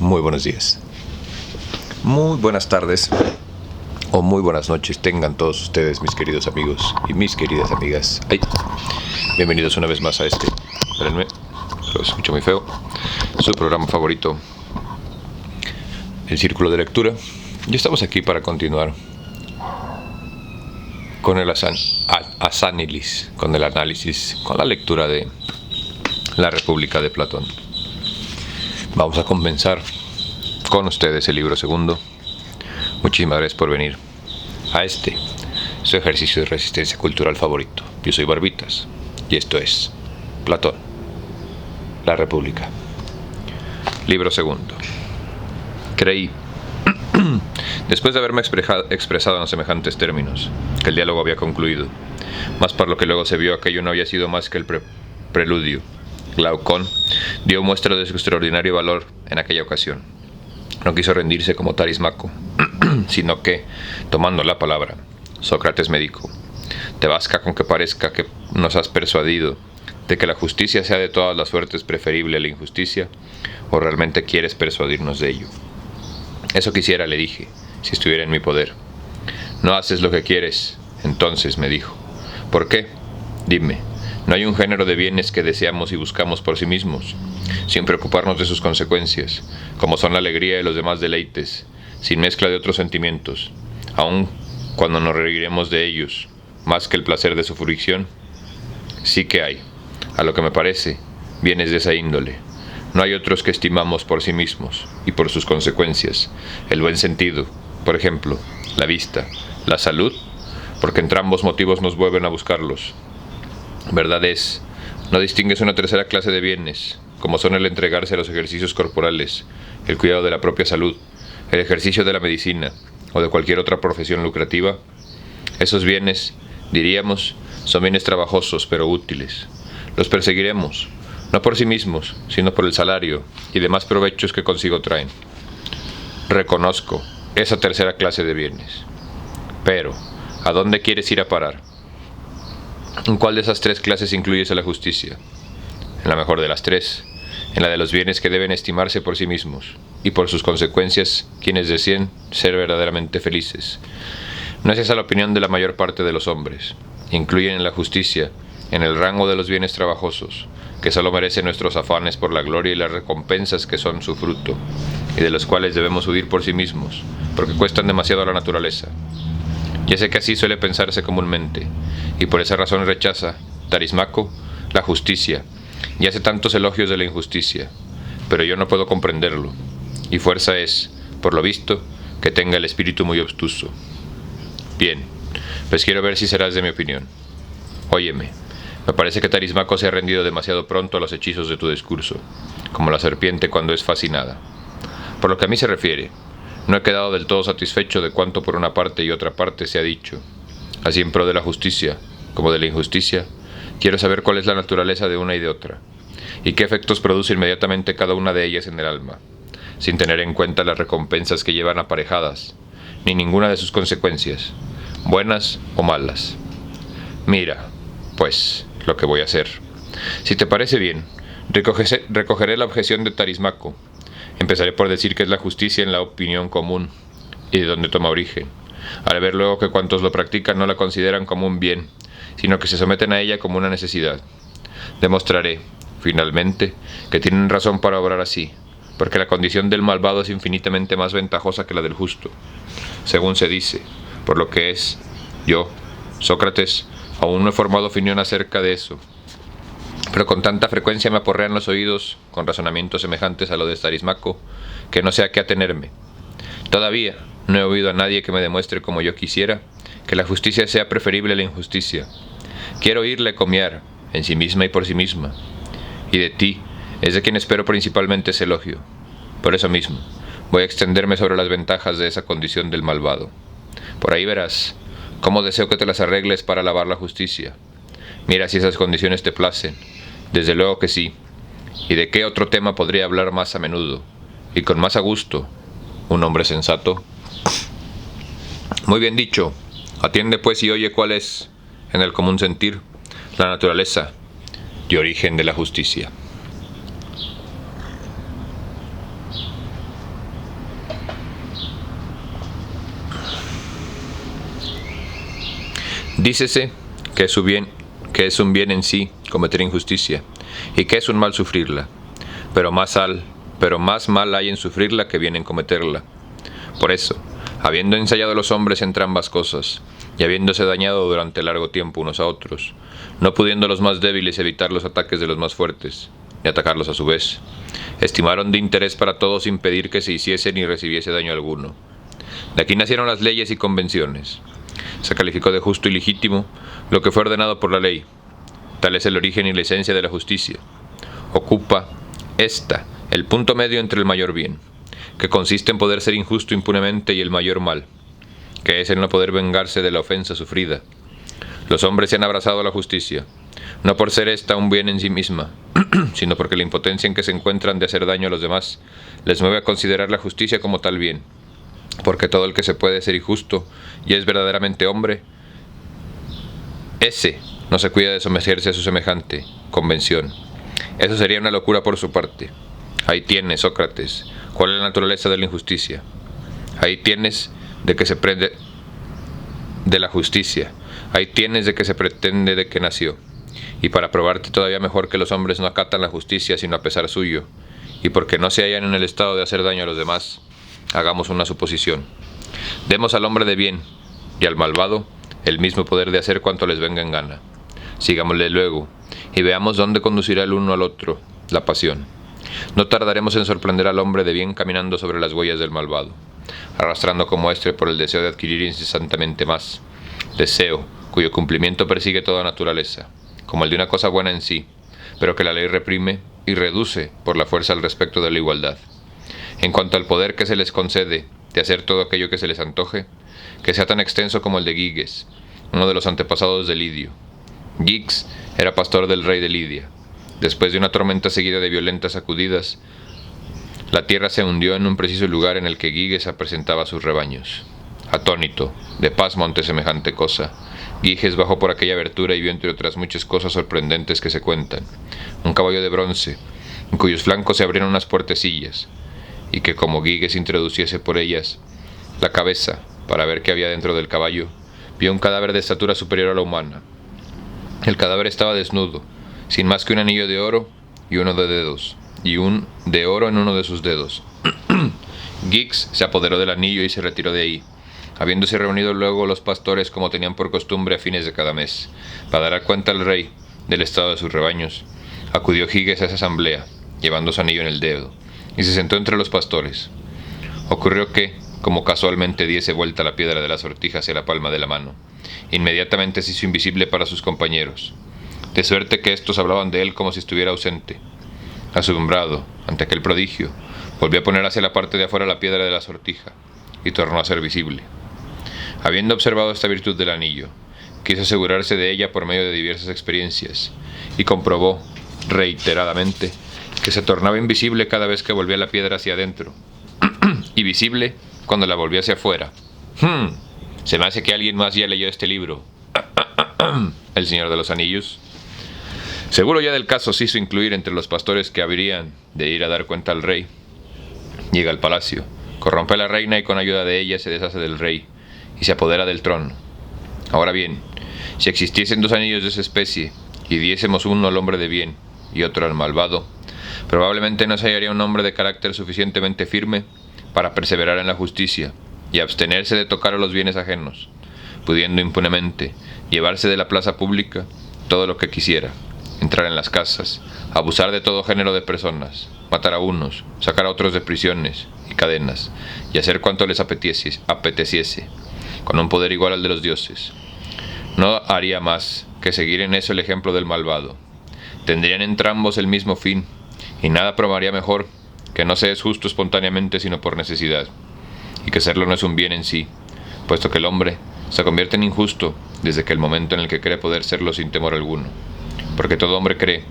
Muy buenos días, muy buenas tardes o muy buenas noches tengan todos ustedes, mis queridos amigos y mis queridas amigas. Bienvenidos una vez más a espérenme, lo escucho muy feo, su programa favorito, El Círculo de Lectura. Y estamos aquí para continuar con el asánilis, con el análisis, con la lectura de La República de Platón. Vamos a comenzar con ustedes el libro segundo. Muchísimas gracias por venir a su ejercicio de resistencia cultural favorito. Yo soy Barbitas y esto es Platón, La República. Libro segundo. Creí, después de haberme expresado en semejantes términos, que el diálogo había concluido, mas por lo que luego se vio aquello no había sido más que el preludio. Glaucón dio muestra de su extraordinario valor en aquella ocasión. No quiso rendirse como Tarismaco, sino que, tomando la palabra, Sócrates me dijo: «Te basta con que parezca que nos has persuadido de que la justicia sea de todas las suertes preferible a la injusticia, o realmente quieres persuadirnos de ello». «Eso quisiera», le dije, «si estuviera en mi poder». «No haces lo que quieres», entonces me dijo. «¿Por qué? Dime. No hay un género de bienes que deseamos y buscamos por sí mismos, sin preocuparnos de sus consecuencias, como son la alegría y los demás deleites, sin mezcla de otros sentimientos, aun cuando nos reiremos de ellos, más que el placer de su fruición. Sí que hay, a lo que me parece, bienes de esa índole. No hay otros que estimamos por sí mismos y por sus consecuencias, el buen sentido, por ejemplo, la vista, la salud, porque entre ambos motivos nos vuelven a buscarlos. Verdad es, no distingues una tercera clase de bienes, como son el entregarse a los ejercicios corporales, el cuidado de la propia salud, el ejercicio de la medicina o de cualquier otra profesión lucrativa. Esos bienes, diríamos, son bienes trabajosos pero útiles. Los perseguiremos, no por sí mismos, sino por el salario y demás provechos que consigo traen. Reconozco esa tercera clase de bienes. Pero, ¿a dónde quieres ir a parar? ¿En cuál de esas tres clases incluyes a la justicia? En la mejor de las tres, en la de los bienes que deben estimarse por sí mismos, y por sus consecuencias quienes deseen ser verdaderamente felices. No es esa la opinión de la mayor parte de los hombres. Incluyen en la justicia, en el rango de los bienes trabajosos, que solo merecen nuestros afanes por la gloria y las recompensas que son su fruto, y de los cuales debemos huir por sí mismos, porque cuestan demasiado a la naturaleza. Ya sé que así suele pensarse comúnmente, y por esa razón rechaza Tarismaco la justicia, y hace tantos elogios de la injusticia, pero yo no puedo comprenderlo, y fuerza es, por lo visto, que tenga el espíritu muy obstuso. Bien, pues quiero ver si serás de mi opinión. Óyeme, me parece que Tarismaco se ha rendido demasiado pronto a los hechizos de tu discurso, como la serpiente cuando es fascinada. Por lo que a mí se refiere, no he quedado del todo satisfecho de cuanto por una parte y otra parte se ha dicho. Así en pro de la justicia, como de la injusticia, quiero saber cuál es la naturaleza de una y de otra, y qué efectos produce inmediatamente cada una de ellas en el alma, sin tener en cuenta las recompensas que llevan aparejadas, ni ninguna de sus consecuencias, buenas o malas. Mira, pues, lo que voy a hacer. Si te parece bien, recogeré la objeción de Tarismaco. Empezaré por decir que es la justicia en la opinión común, y de dónde toma origen, al ver luego que cuantos lo practican no la consideran como un bien, sino que se someten a ella como una necesidad. Demostraré, finalmente, que tienen razón para obrar así, porque la condición del malvado es infinitamente más ventajosa que la del justo, según se dice, por lo que es, yo, Sócrates, aún no he formado opinión acerca de eso, pero con tanta frecuencia me aporrean los oídos con razonamientos semejantes a lo de Tarismaco, que no sé a qué atenerme. Todavía no he oído a nadie que me demuestre como yo quisiera que la justicia sea preferible a la injusticia. Quiero oírle comiar, en sí misma y por sí misma, y de ti es de quien espero principalmente ese elogio. Por eso mismo, voy a extenderme sobre las ventajas de esa condición del malvado. Por ahí verás cómo deseo que te las arregles para alabar la justicia. Mira si esas condiciones te placen. Desde luego que sí. ¿Y de qué otro tema podría hablar más a menudo, y con más a gusto, un hombre sensato? Muy bien dicho. Atiende pues y oye cuál es, en el común sentir, la naturaleza y origen de la justicia. Dícese que es un bien en sí cometer injusticia, y que es un mal sufrirla, pero más mal hay en sufrirla que bien en cometerla. Por eso, habiendo ensayado los hombres entre ambas cosas, y habiéndose dañado durante largo tiempo unos a otros, no pudiendo los más débiles evitar los ataques de los más fuertes, ni atacarlos a su vez, estimaron de interés para todos impedir que se hiciese ni recibiese daño alguno. De aquí nacieron las leyes y convenciones. Se calificó de justo y legítimo lo que fue ordenado por la ley. Tal es el origen y la esencia de la justicia. Ocupa esta el punto medio entre el mayor bien, que consiste en poder ser injusto impunemente, y el mayor mal, que es el no poder vengarse de la ofensa sufrida. Los hombres se han abrazado a la justicia, no por ser ésta un bien en sí misma, sino porque la impotencia en que se encuentran de hacer daño a los demás les mueve a considerar la justicia como tal bien, porque todo el que se puede ser injusto y es verdaderamente hombre, ese no se cuida de someterse a su semejante convención. Eso sería una locura por su parte. Ahí tienes, Sócrates, cuál es la naturaleza de la injusticia. Ahí tienes de que se prende de la justicia. Ahí tienes de que se pretende de que nació. Y para probarte todavía mejor que los hombres no acatan la justicia sino a pesar suyo, y porque no se hallan en el estado de hacer daño a los demás, hagamos una suposición. Demos al hombre de bien y al malvado el mismo poder de hacer cuanto les venga en gana. Sigámosle luego, y veamos dónde conducirá el uno al otro la pasión. No tardaremos en sorprender al hombre de bien caminando sobre las huellas del malvado, arrastrando como éste por el deseo de adquirir incesantemente más, deseo cuyo cumplimiento persigue toda naturaleza, como el de una cosa buena en sí, pero que la ley reprime y reduce por la fuerza al respecto de la igualdad. En cuanto al poder que se les concede de hacer todo aquello que se les antoje, que sea tan extenso como el de Giges, uno de los antepasados de Lidio. Giges era pastor del rey de Lidia. Después de una tormenta seguida de violentas sacudidas, la tierra se hundió en un preciso lugar en el que Giges apresentaba sus rebaños. Atónito, de pasmo ante semejante cosa, Giges bajó por aquella abertura y vio, entre otras muchas cosas sorprendentes que se cuentan, un caballo de bronce, en cuyos flancos se abrieron unas puertecillas, y que como Giges introduciese por ellas la cabeza para ver qué había dentro del caballo, vio un cadáver de estatura superior a la humana. El cadáver estaba desnudo, sin más que un anillo de oro y uno de dedos, y un de oro en uno de sus dedos. Giges se apoderó del anillo y se retiró de ahí, habiéndose reunido luego los pastores como tenían por costumbre a fines de cada mes, para dar cuenta al rey del estado de sus rebaños. Acudió Giges a esa asamblea, llevando su anillo en el dedo, y se sentó entre los pastores. Ocurrió que, como casualmente diese vuelta la piedra de la sortija hacia la palma de la mano, inmediatamente se hizo invisible para sus compañeros, de suerte que éstos hablaban de él como si estuviera ausente. Asombrado ante aquel prodigio, volvió a poner hacia la parte de afuera la piedra de la sortija, y tornó a ser visible. Habiendo observado esta virtud del anillo, quiso asegurarse de ella por medio de diversas experiencias, y comprobó reiteradamente que se tornaba invisible cada vez que volvía la piedra hacia adentro, y visible cuando la volvía hacia afuera. Se me hace que alguien más ya leyó este libro. El Señor de los Anillos. Seguro ya del caso se hizo incluir entre los pastores que habrían de ir a dar cuenta al rey. Llega al palacio, corrompe a la reina y con ayuda de ella se deshace del rey y se apodera del trono. Ahora bien, si existiesen dos anillos de esa especie y diésemos uno al hombre de bien y otro al malvado, probablemente no se hallaría un hombre de carácter suficientemente firme para perseverar en la justicia y abstenerse de tocar a los bienes ajenos, pudiendo impunemente llevarse de la plaza pública todo lo que quisiera, entrar en las casas, abusar de todo género de personas, matar a unos, sacar a otros de prisiones y cadenas, y hacer cuanto les apeteciese, con un poder igual al de los dioses. No haría más que seguir en eso el ejemplo del malvado. Tendrían entrambos el mismo fin, y nada probaría mejor que no se es justo espontáneamente sino por necesidad, y que serlo no es un bien en sí, puesto que el hombre se convierte en injusto desde que el momento en el que cree poder serlo sin temor alguno, porque todo hombre cree,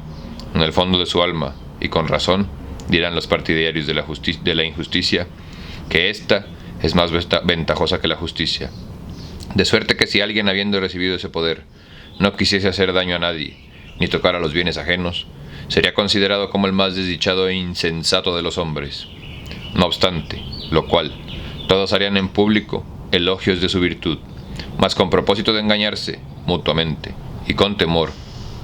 en el fondo de su alma, y con razón, dirán los partidarios de la injusticia, que ésta es más ventajosa que la justicia. De suerte que si alguien, habiendo recibido ese poder, no quisiese hacer daño a nadie, ni tocar a los bienes ajenos, sería considerado como el más desdichado e insensato de los hombres. No obstante, lo cual, todos harían en público elogios de su virtud, mas con propósito de engañarse mutuamente y con temor,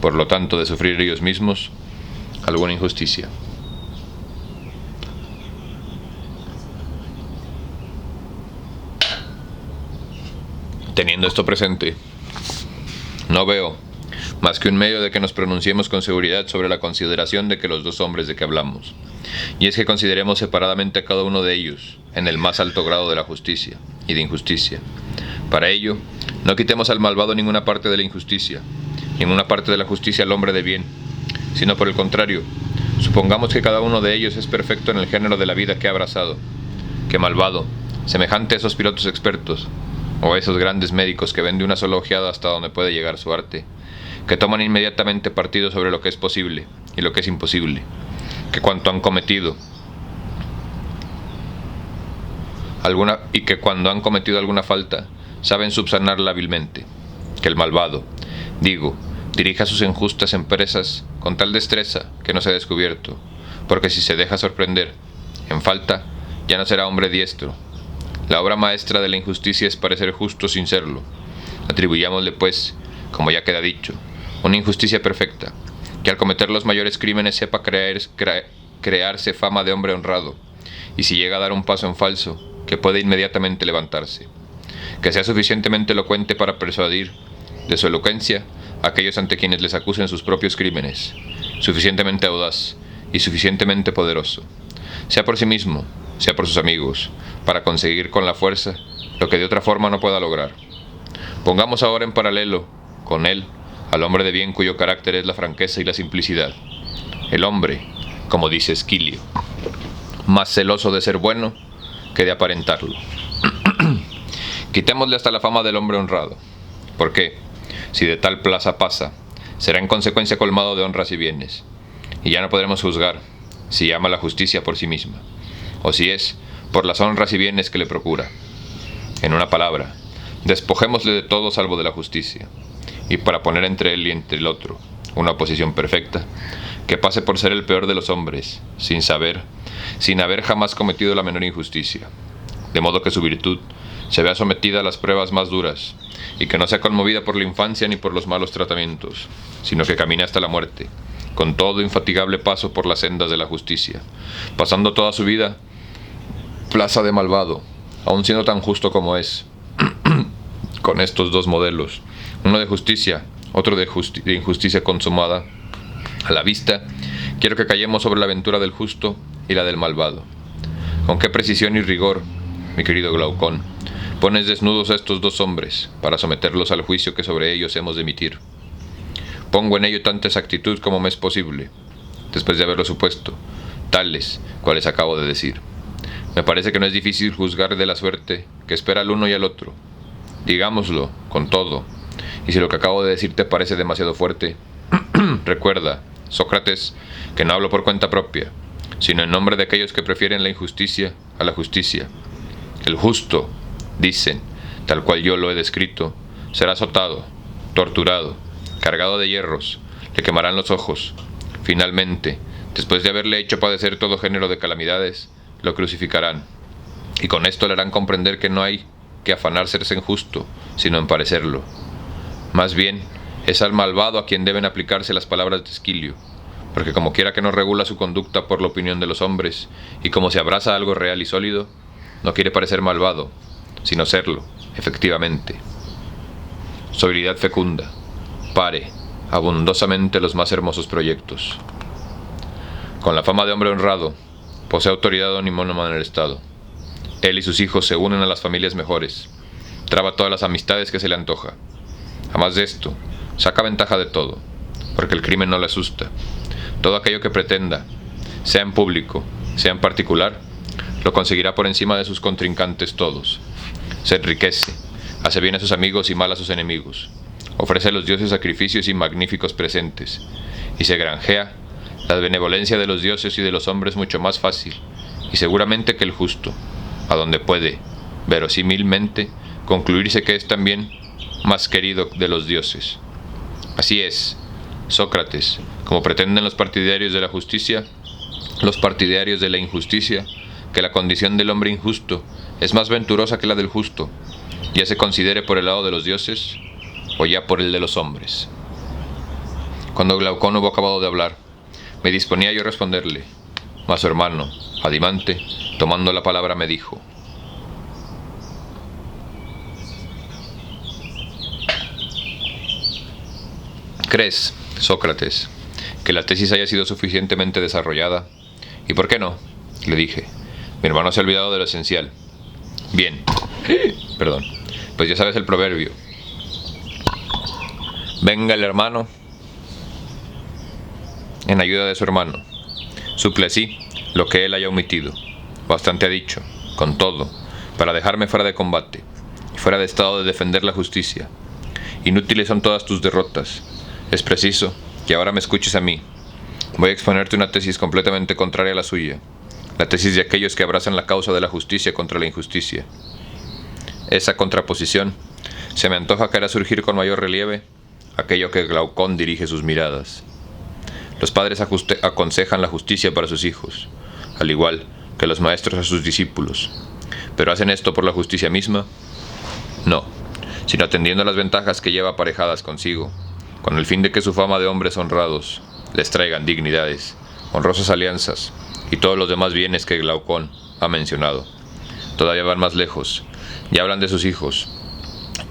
por lo tanto, de sufrir ellos mismos alguna injusticia. Teniendo esto presente, no veo más que un medio de que nos pronunciemos con seguridad sobre la consideración de que los dos hombres de que hablamos, y es que consideremos separadamente a cada uno de ellos en el más alto grado de la justicia y de injusticia. Para ello, no quitemos al malvado ninguna parte de la injusticia, ninguna parte de la justicia al hombre de bien, sino por el contrario, supongamos que cada uno de ellos es perfecto en el género de la vida que ha abrazado, que malvado, semejante a esos pilotos expertos, o a esos grandes médicos que ven de una sola ojeada hasta donde puede llegar su arte, que toman inmediatamente partido sobre lo que es posible y lo que es imposible, que cuando han cometido alguna falta, saben subsanarla hábilmente, que el malvado, dirija sus injustas empresas con tal destreza que no sea descubierto, porque si se deja sorprender en falta, ya no será hombre diestro. La obra maestra de la injusticia es parecer justo sin serlo. Atribuyámosle, pues, como ya queda dicho, una injusticia perfecta, que al cometer los mayores crímenes sepa crearse fama de hombre honrado, y si llega a dar un paso en falso, que puede inmediatamente levantarse, que sea suficientemente elocuente para persuadir de su elocuencia a aquellos ante quienes les acusen sus propios crímenes, suficientemente audaz y suficientemente poderoso, sea por sí mismo, sea por sus amigos, para conseguir con la fuerza lo que de otra forma no pueda lograr. Pongamos ahora en paralelo con él al hombre de bien cuyo carácter es la franqueza y la simplicidad. El hombre, como dice Esquilio, más celoso de ser bueno que de aparentarlo. Quitémosle hasta la fama del hombre honrado, porque, si de tal plaza pasa, será en consecuencia colmado de honras y bienes, y ya no podremos juzgar si ama la justicia por sí misma, o si es por las honras y bienes que le procura. En una palabra, despojémosle de todo salvo de la justicia, y para poner entre él y entre el otro una oposición perfecta, que pase por ser el peor de los hombres, sin haber jamás cometido la menor injusticia, de modo que su virtud se vea sometida a las pruebas más duras, y que no sea conmovida por la infancia ni por los malos tratamientos, sino que camine hasta la muerte, con todo infatigable paso por las sendas de la justicia, pasando toda su vida plaza de malvado, aun siendo tan justo como es. Con estos dos modelos, uno de justicia, otro de injusticia consumada, a la vista, quiero que callemos sobre la aventura del justo y la del malvado. Con qué precisión y rigor, mi querido Glaucón, pones desnudos a estos dos hombres para someterlos al juicio que sobre ellos hemos de emitir. Pongo en ello tanta exactitud como me es posible, después de haberlo supuesto, tales cuales acabo de decir. Me parece que no es difícil juzgar de la suerte que espera al uno y al otro. Digámoslo, con todo, y si lo que acabo de decir te parece demasiado fuerte, recuerda, Sócrates, que no hablo por cuenta propia, sino en nombre de aquellos que prefieren la injusticia a la justicia. El justo, dicen, tal cual yo lo he descrito, será azotado, torturado, cargado de hierros, le quemarán los ojos. Finalmente, después de haberle hecho padecer todo género de calamidades, lo crucificarán, y con esto le harán comprender que no hay que afanarse en justo, sino en parecerlo. Más bien, es al malvado a quien deben aplicarse las palabras de Esquilio, porque como quiera que no regula su conducta por la opinión de los hombres, y como se abraza a algo real y sólido, no quiere parecer malvado, sino serlo, efectivamente. Sobriedad fecunda, pare abundosamente los más hermosos proyectos. Con la fama de hombre honrado, posee autoridad onimónoma en el Estado. Él y sus hijos se unen a las familias mejores, traba todas las amistades que se le antoja. Además de esto, saca ventaja de todo, porque el crimen no le asusta. Todo aquello que pretenda, sea en público, sea en particular, lo conseguirá por encima de sus contrincantes todos. Se enriquece, hace bien a sus amigos y mal a sus enemigos, ofrece a los dioses sacrificios y magníficos presentes, y se granjea la benevolencia de los dioses y de los hombres mucho más fácil, y seguramente que el justo, a donde puede, verosímilmente, concluirse que es también más querido de los dioses. Así es, Sócrates, como pretenden los partidarios de la justicia, los partidarios de la injusticia, que la condición del hombre injusto es más venturosa que la del justo, ya se considere por el lado de los dioses o ya por el de los hombres? Cuando Glaucón hubo acabado de hablar, me disponía yo a responderle, mas su hermano, Adimante, tomando la palabra, me dijo: ¿crees, Sócrates, que la tesis haya sido suficientemente desarrollada? ¿Y por qué no? Le dije. Mi hermano se ha olvidado de lo esencial. Bien. Perdón. Pues ya sabes el proverbio. Venga el hermano en ayuda de su hermano. Suple así lo que él haya omitido. Bastante ha dicho, con todo, para dejarme fuera de combate, y fuera de estado de defender la justicia. Inútiles son todas tus derrotas. Es preciso que ahora me escuches a mí. Voy a exponerte una tesis completamente contraria a la suya, la tesis de aquellos que abrazan la causa de la justicia contra la injusticia. Esa contraposición se me antoja que hará surgir con mayor relieve aquello que Glaucón dirige sus miradas. Los padres aconsejan la justicia para sus hijos, al igual que los maestros a sus discípulos. ¿Pero hacen esto por la justicia misma? No, sino atendiendo a las ventajas que lleva aparejadas consigo, con el fin de que su fama de hombres honrados les traigan dignidades, honrosas alianzas y todos los demás bienes que Glaucón ha mencionado. Todavía van más lejos, y hablan de sus hijos,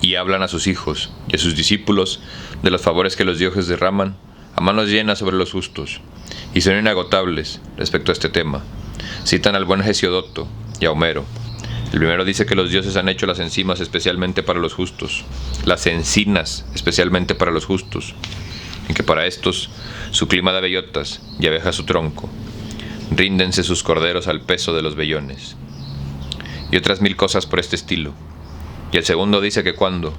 y hablan a sus hijos y a sus discípulos de los favores que los dioses derraman a manos llenas sobre los justos, y son inagotables respecto a este tema. Citan al buen Hesiodoto y a Homero. El primero dice que los dioses han hecho las enzimas especialmente para los justos, las encinas especialmente para los justos, y que para estos su clima da bellotas y abeja su tronco. Ríndense sus corderos al peso de los vellones. Y otras mil cosas por este estilo. Y el segundo dice que cuando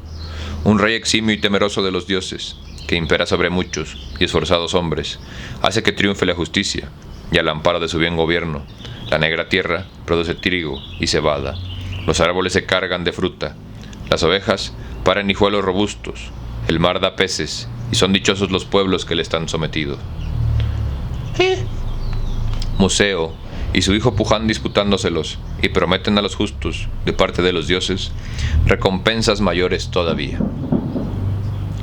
un rey eximio y temeroso de los dioses, que impera sobre muchos y esforzados hombres, hace que triunfe la justicia, y al amparo de su bien gobierno, la negra tierra produce trigo y cebada, los árboles se cargan de fruta, las ovejas paran hijuelos robustos, el mar da peces, y son dichosos los pueblos que le están sometidos. Museo y su hijo pujan disputándoselos, y prometen a los justos, de parte de los dioses, recompensas mayores todavía.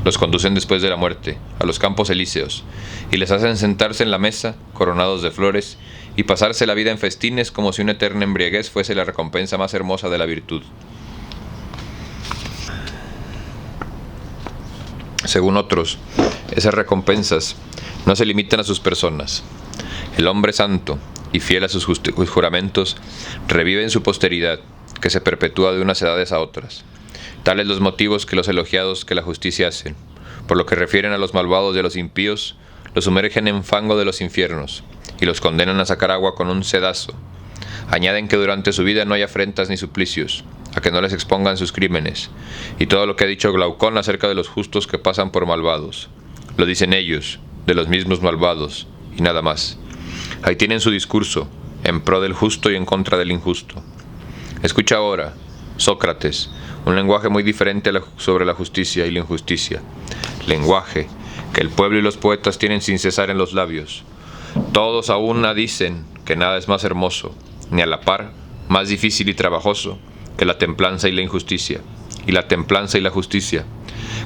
Los conducen después de la muerte a los campos elíseos, y les hacen sentarse en la mesa, coronados de flores, y pasarse la vida en festines como si una eterna embriaguez fuese la recompensa más hermosa de la virtud. Según otros, esas recompensas no se limitan a sus personas. El hombre santo y fiel a sus juramentos revive en su posteridad, que se perpetúa de unas edades a otras. Tales los motivos que los elogiados que la justicia hacen, por lo que refieren a los malvados y a los impíos, los sumergen en fango de los infiernos, y los condenan a sacar agua con un sedazo. Añaden que durante su vida no hay afrentas ni suplicios, a que no les expongan sus crímenes, y todo lo que ha dicho Glaucón acerca de los justos que pasan por malvados. Lo dicen ellos, de los mismos malvados, y nada más. Ahí tienen su discurso, en pro del justo y en contra del injusto. Escucha ahora, Sócrates, un lenguaje muy diferente sobre la justicia y la injusticia. Lenguaje que el pueblo y los poetas tienen sin cesar en los labios. Todos a una dicen que nada es más hermoso, ni a la par más difícil y trabajoso que la templanza y la injusticia, y la templanza y la justicia,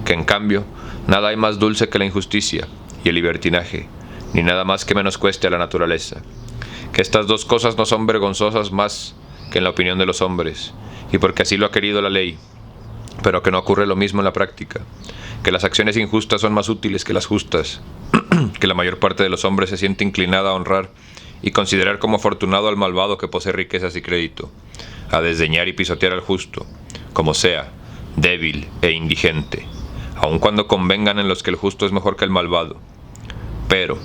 que en cambio nada hay más dulce que la injusticia y el libertinaje, ni nada más que menos cueste a la naturaleza, que estas dos cosas no son vergonzosas más que en la opinión de los hombres, y porque así lo ha querido la ley, pero que no ocurre lo mismo en la práctica, que las acciones injustas son más útiles que las justas, que la mayor parte de los hombres se siente inclinada a honrar y considerar como afortunado al malvado que posee riquezas y crédito, a desdeñar y pisotear al justo, como sea, débil e indigente, aun cuando convengan en los que el justo es mejor que el malvado. Pero,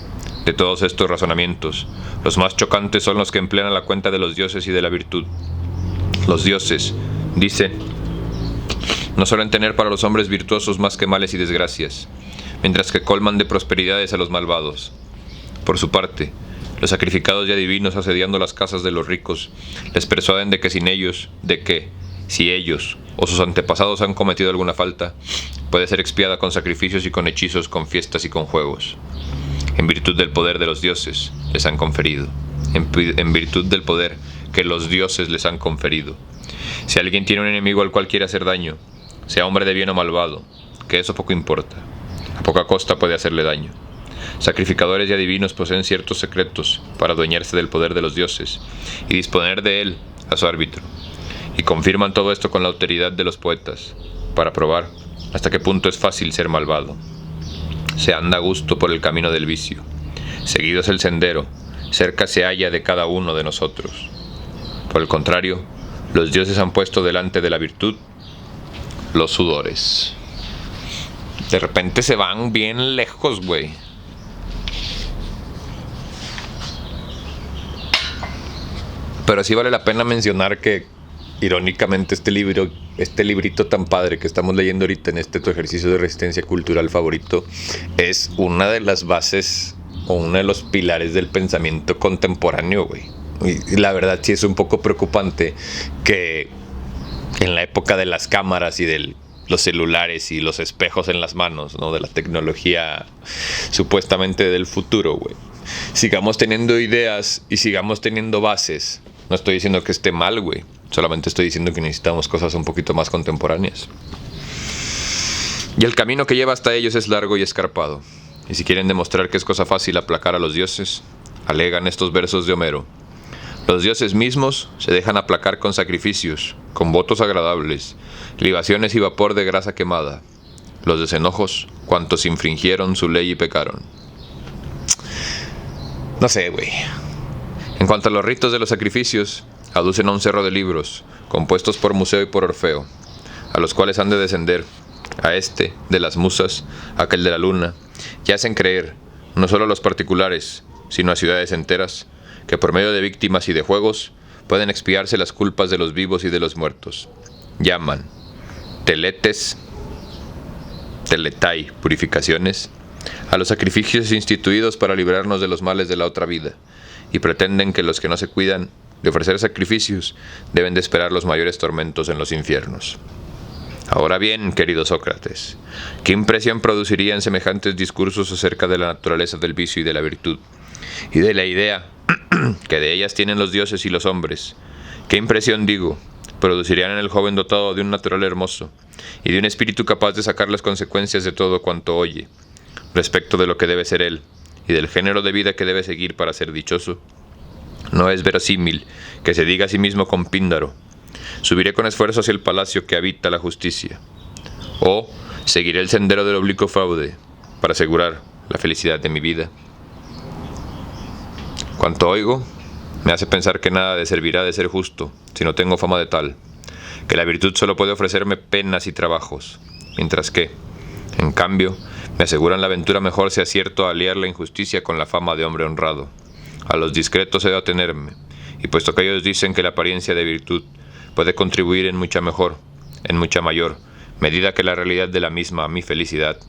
de todos estos razonamientos, los más chocantes son los que emplean a la cuenta de los dioses y de la virtud. Los dioses, dicen, no suelen tener para los hombres virtuosos más que males y desgracias, mientras que colman de prosperidades a los malvados. Por su parte, los sacrificados ya divinos asediando las casas de los ricos les persuaden de que sin ellos, si ellos o sus antepasados han cometido alguna falta, puede ser expiada con sacrificios y con hechizos, con fiestas y con juegos. En virtud del poder de los dioses les han conferido, en virtud del poder que los dioses les han conferido. Si alguien tiene un enemigo al cual quiere hacer daño, sea hombre de bien o malvado, que eso poco importa. A poca costa puede hacerle daño. Sacrificadores y adivinos poseen ciertos secretos para adueñarse del poder de los dioses y disponer de él a su árbitro. Y confirman todo esto con la autoridad de los poetas, para probar hasta qué punto es fácil ser malvado. Se anda a gusto por el camino del vicio. Seguido es el sendero, cerca se halla de cada uno de nosotros. Por el contrario, los dioses han puesto delante de la virtud los sudores. De repente se van bien lejos, güey. Pero sí vale la pena mencionar que, irónicamente, este librito tan padre que estamos leyendo ahorita en tu ejercicio de resistencia cultural favorito, es una de las bases o uno de los pilares del pensamiento contemporáneo, güey. Y la verdad sí es un poco preocupante que en la época de las cámaras y de los celulares y los espejos en las manos, ¿no? De la tecnología supuestamente del futuro, güey, sigamos teniendo ideas y sigamos teniendo bases. No estoy diciendo que esté mal, güey. Solamente estoy diciendo que necesitamos cosas un poquito más contemporáneas. Y el camino que lleva hasta ellos es largo y escarpado. Y si quieren demostrar que es cosa fácil aplacar a los dioses, alegan estos versos de Homero. Los dioses mismos se dejan aplacar con sacrificios, con votos agradables, libaciones y vapor de grasa quemada. Los desenojos, cuantos infringieron su ley y pecaron. No sé, güey. En cuanto a los ritos de los sacrificios, aducen a un cerro de libros, compuestos por Museo y por Orfeo, a los cuales han de descender, a este, de las musas, a aquel de la luna, y hacen creer, no solo a los particulares, sino a ciudades enteras, que por medio de víctimas y de juegos, pueden expiarse las culpas de los vivos y de los muertos. Llaman teletai, purificaciones, a los sacrificios instituidos para librarnos de los males de la otra vida, y pretenden que los que no se cuidan de ofrecer sacrificios deben de esperar los mayores tormentos en los infiernos. Ahora bien, querido Sócrates, ¿qué impresión producirían semejantes discursos acerca de la naturaleza del vicio y de la virtud, y de la idea que de ellas tienen los dioses y los hombres? ¿Qué impresión, digo, producirían en el joven dotado de un natural hermoso, y de un espíritu capaz de sacar las consecuencias de todo cuanto oye, respecto de lo que debe ser él, y del género de vida que debe seguir para ser dichoso? No es verosímil que se diga a sí mismo con Píndaro: subiré con esfuerzo hacia el palacio que habita la justicia, o seguiré el sendero del oblicuo fraude para asegurar la felicidad de mi vida. Cuanto oigo, me hace pensar que nada de servirá de ser justo si no tengo fama de tal, que la virtud solo puede ofrecerme penas y trabajos, mientras que, en cambio, me aseguran la aventura mejor si acierto a aliar la injusticia con la fama de hombre honrado. A los discretos he de atenerme, y puesto que ellos dicen que la apariencia de virtud puede contribuir en mucha mayor medida que la realidad de la misma a mi felicidad,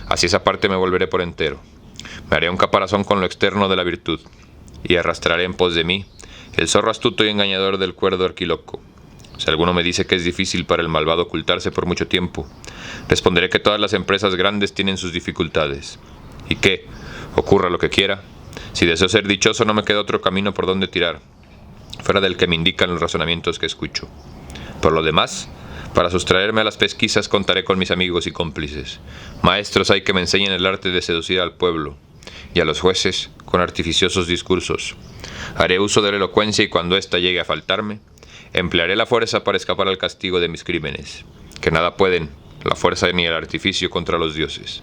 así esa parte me volveré por entero. Me haré un caparazón con lo externo de la virtud, y arrastraré en pos de mí el zorro astuto y engañador del cuerdo arquiloco. Si alguno me dice que es difícil para el malvado ocultarse por mucho tiempo, responderé que todas las empresas grandes tienen sus dificultades, y que, ocurra lo que quiera, si deseo ser dichoso no me queda otro camino por donde tirar, fuera del que me indican los razonamientos que escucho. Por lo demás, para sustraerme a las pesquisas contaré con mis amigos y cómplices. Maestros hay que me enseñen el arte de seducir al pueblo, y a los jueces con artificiosos discursos. Haré uso de la elocuencia y cuando ésta llegue a faltarme, emplearé la fuerza para escapar al castigo de mis crímenes, que nada pueden la fuerza ni el artificio contra los dioses.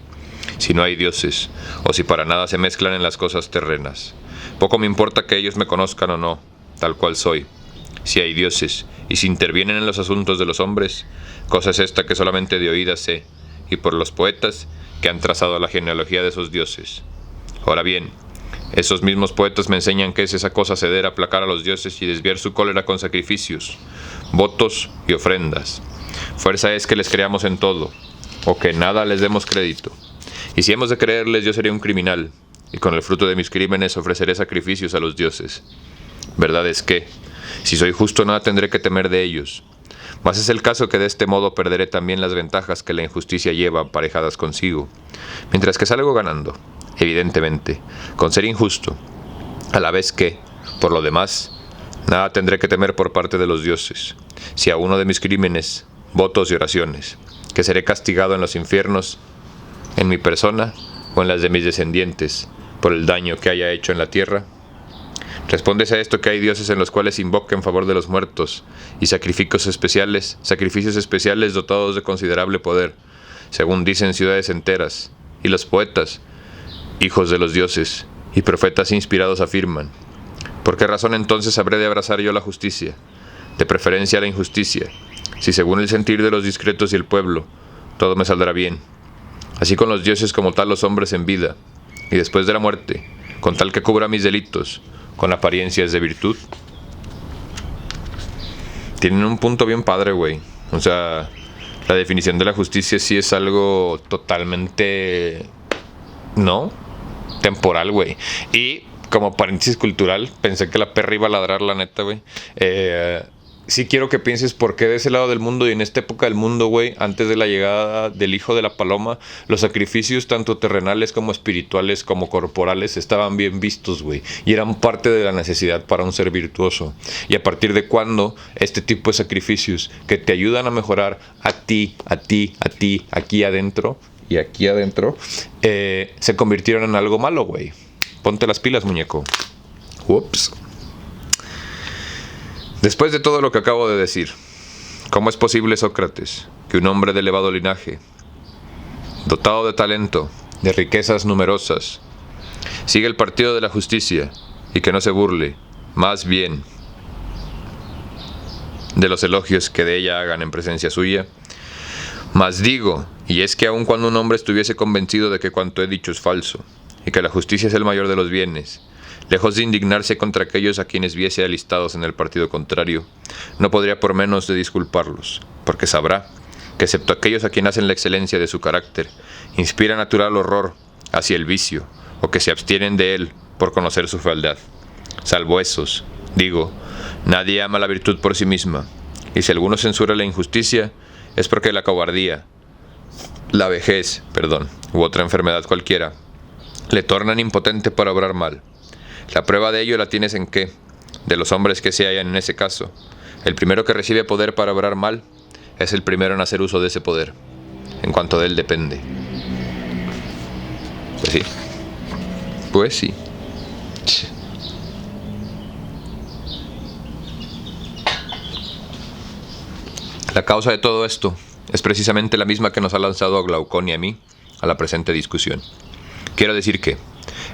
Si no hay dioses, o si para nada se mezclan en las cosas terrenas, poco me importa que ellos me conozcan o no, tal cual soy. Si hay dioses, y si intervienen en los asuntos de los hombres, cosa es esta que solamente de oídas sé, y por los poetas que han trazado la genealogía de esos dioses. Ahora bien, esos mismos poetas me enseñan que es esa cosa ceder, aplacar a los dioses y desviar su cólera con sacrificios, votos y ofrendas. Fuerza es que les creamos en todo, o que nada les demos crédito. Y si hemos de creerles, yo seré un criminal, y con el fruto de mis crímenes ofreceré sacrificios a los dioses. Verdad es que, si soy justo, nada tendré que temer de ellos. Mas es el caso que de este modo perderé también las ventajas que la injusticia lleva aparejadas consigo, mientras que salgo ganando, evidentemente, con ser injusto, a la vez que, por lo demás, nada tendré que temer por parte de los dioses, si a uno de mis crímenes, votos y oraciones, que seré castigado en los infiernos, en mi persona o en las de mis descendientes, por el daño que haya hecho en la tierra? Respondes a esto que hay dioses en los cuales invoca en favor de los muertos, y sacrificios especiales dotados de considerable poder, según dicen ciudades enteras, y los poetas, hijos de los dioses, y profetas inspirados afirman. ¿Por qué razón entonces habré de abrazar yo la justicia, de preferencia a la injusticia, si según el sentir de los discretos y el pueblo, todo me saldrá bien? Así con los dioses como tal los hombres en vida, y después de la muerte, con tal que cubra mis delitos, con apariencias de virtud. Tienen un punto bien padre, güey. O sea, la definición de la justicia sí es algo totalmente, ¿no?, temporal, güey. Y como paréntesis cultural, pensé que la perra iba a ladrar, la neta, güey. Sí quiero que pienses por qué de ese lado del mundo y en esta época del mundo, güey, antes de la llegada del hijo de la paloma, los sacrificios tanto terrenales como espirituales como corporales estaban bien vistos, güey, y eran parte de la necesidad para un ser virtuoso. Y a partir de cuando este tipo de sacrificios que te ayudan a mejorar a ti, aquí adentro y aquí adentro, se convirtieron en algo malo, güey. Ponte las pilas, muñeco. Ups. Después de todo lo que acabo de decir, ¿cómo es posible, Sócrates, que un hombre de elevado linaje, dotado de talento, de riquezas numerosas, siga el partido de la justicia y que no se burle, más bien, de los elogios que de ella hagan en presencia suya? Mas digo, y es que aun cuando un hombre estuviese convencido de que cuanto he dicho es falso, y que la justicia es el mayor de los bienes, lejos de indignarse contra aquellos a quienes viese alistados en el partido contrario, no podría por menos de disculparlos, porque sabrá que excepto aquellos a quienes hacen la excelencia de su carácter, inspira natural horror hacia el vicio, o que se abstienen de él por conocer su fealdad. Salvo esos, digo, nadie ama la virtud por sí misma, y si alguno censura la injusticia, es porque la cobardía, la vejez, u otra enfermedad cualquiera, le tornan impotente para obrar mal. La prueba de ello la tienes en que, de los hombres que se hallan en ese caso, el primero que recibe poder para obrar mal es el primero en hacer uso de ese poder, en cuanto de él depende. Pues sí. La causa de todo esto es precisamente la misma que nos ha lanzado a Glaucón y a mí a la presente discusión. Quiero decir que,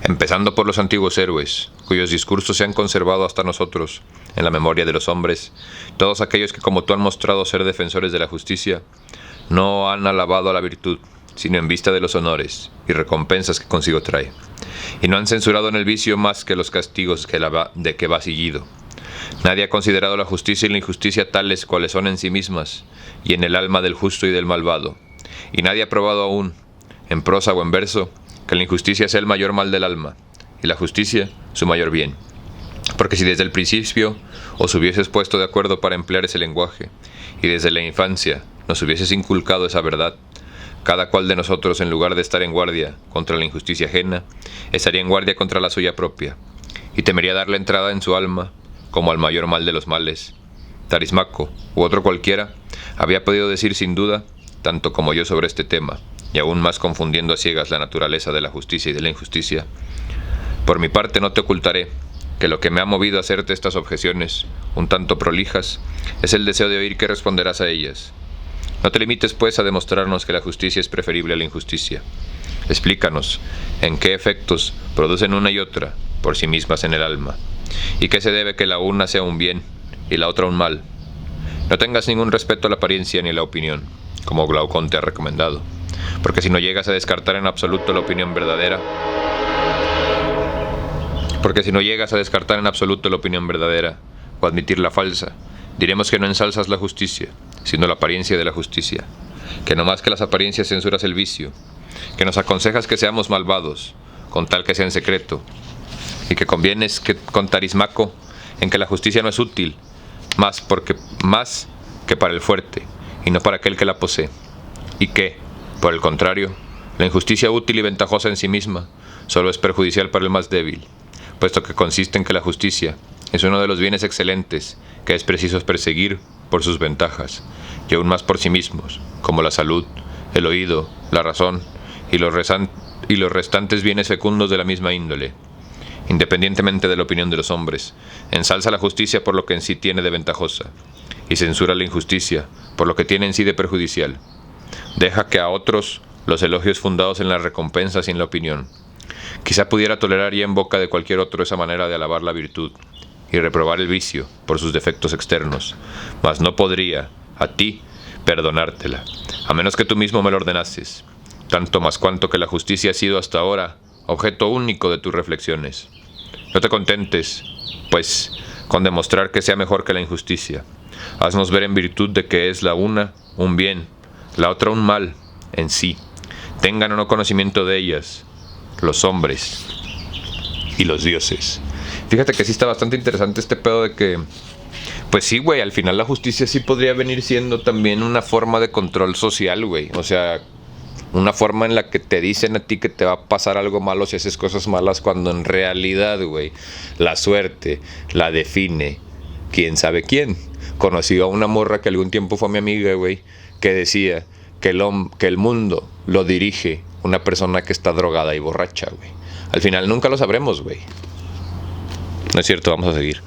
empezando por los antiguos héroes, cuyos discursos se han conservado hasta nosotros en la memoria de los hombres, todos aquellos que como tú han mostrado ser defensores de la justicia, no han alabado a la virtud, sino en vista de los honores y recompensas que consigo trae, y no han censurado en el vicio más que los castigos de que va seguido. Nadie ha considerado la justicia y la injusticia tales cuales son en sí mismas, y en el alma del justo y del malvado, y nadie ha probado aún, en prosa o en verso, que la injusticia sea el mayor mal del alma, y la justicia su mayor bien. Porque si desde el principio os hubieses puesto de acuerdo para emplear ese lenguaje, y desde la infancia nos hubieses inculcado esa verdad, cada cual de nosotros, en lugar de estar en guardia contra la injusticia ajena, estaría en guardia contra la suya propia, y temería darle entrada en su alma, como al mayor mal de los males. Tarismaco, u otro cualquiera, había podido decir sin duda, tanto como yo sobre este tema, y aún más confundiendo a ciegas la naturaleza de la justicia y de la injusticia. Por mi parte no te ocultaré que lo que me ha movido a hacerte estas objeciones, un tanto prolijas, es el deseo de oír qué responderás a ellas. No te limites, pues, a demostrarnos que la justicia es preferible a la injusticia. Explícanos en qué efectos producen una y otra por sí mismas en el alma, y qué se debe que la una sea un bien y la otra un mal. No tengas ningún respeto a la apariencia ni a la opinión, como Glaucón te ha recomendado, porque si no llegas a descartar en absoluto la opinión verdadera, o admitir la falsa, diremos que no ensalzas la justicia, sino la apariencia de la justicia, que no más que las apariencias censuras el vicio, que nos aconsejas que seamos malvados, con tal que sea en secreto, y que convienes que con Tarismaco en que la justicia no es útil, más que para el fuerte, y no para aquel que la posee, y que, por el contrario, la injusticia útil y ventajosa en sí misma solo es perjudicial para el más débil, puesto que consiste en que la justicia es uno de los bienes excelentes que es preciso perseguir por sus ventajas, y aún más por sí mismos, como la salud, el oído, la razón y los restantes bienes fecundos de la misma índole. Independientemente de la opinión de los hombres, ensalza la justicia por lo que en sí tiene de ventajosa, y censura la injusticia por lo que tiene en sí de perjudicial. Deja que a otros los elogios fundados en las recompensas y en la opinión. Quizá pudiera tolerar ya en boca de cualquier otro esa manera de alabar la virtud y reprobar el vicio por sus defectos externos, mas no podría, a ti, perdonártela, a menos que tú mismo me lo ordenases, tanto más cuanto que la justicia ha sido hasta ahora objeto único de tus reflexiones. No te contentes, pues, con demostrar que sea mejor que la injusticia. Haznos ver en virtud de que es la una un bien, la otra un mal en sí. Tengan o no conocimiento de ellas los hombres y los dioses. Fíjate que sí está bastante interesante este pedo de que, pues sí, güey, al final la justicia sí podría venir siendo también una forma de control social, güey. O sea, una forma en la que te dicen a ti que te va a pasar algo malo si haces cosas malas, cuando en realidad, güey, la suerte la define quién sabe quién. Conocí a una morra que algún tiempo fue mi amiga, güey, que decía que el mundo lo dirige una persona que está drogada y borracha, güey. Al final nunca lo sabremos, güey. No es cierto, vamos a seguir.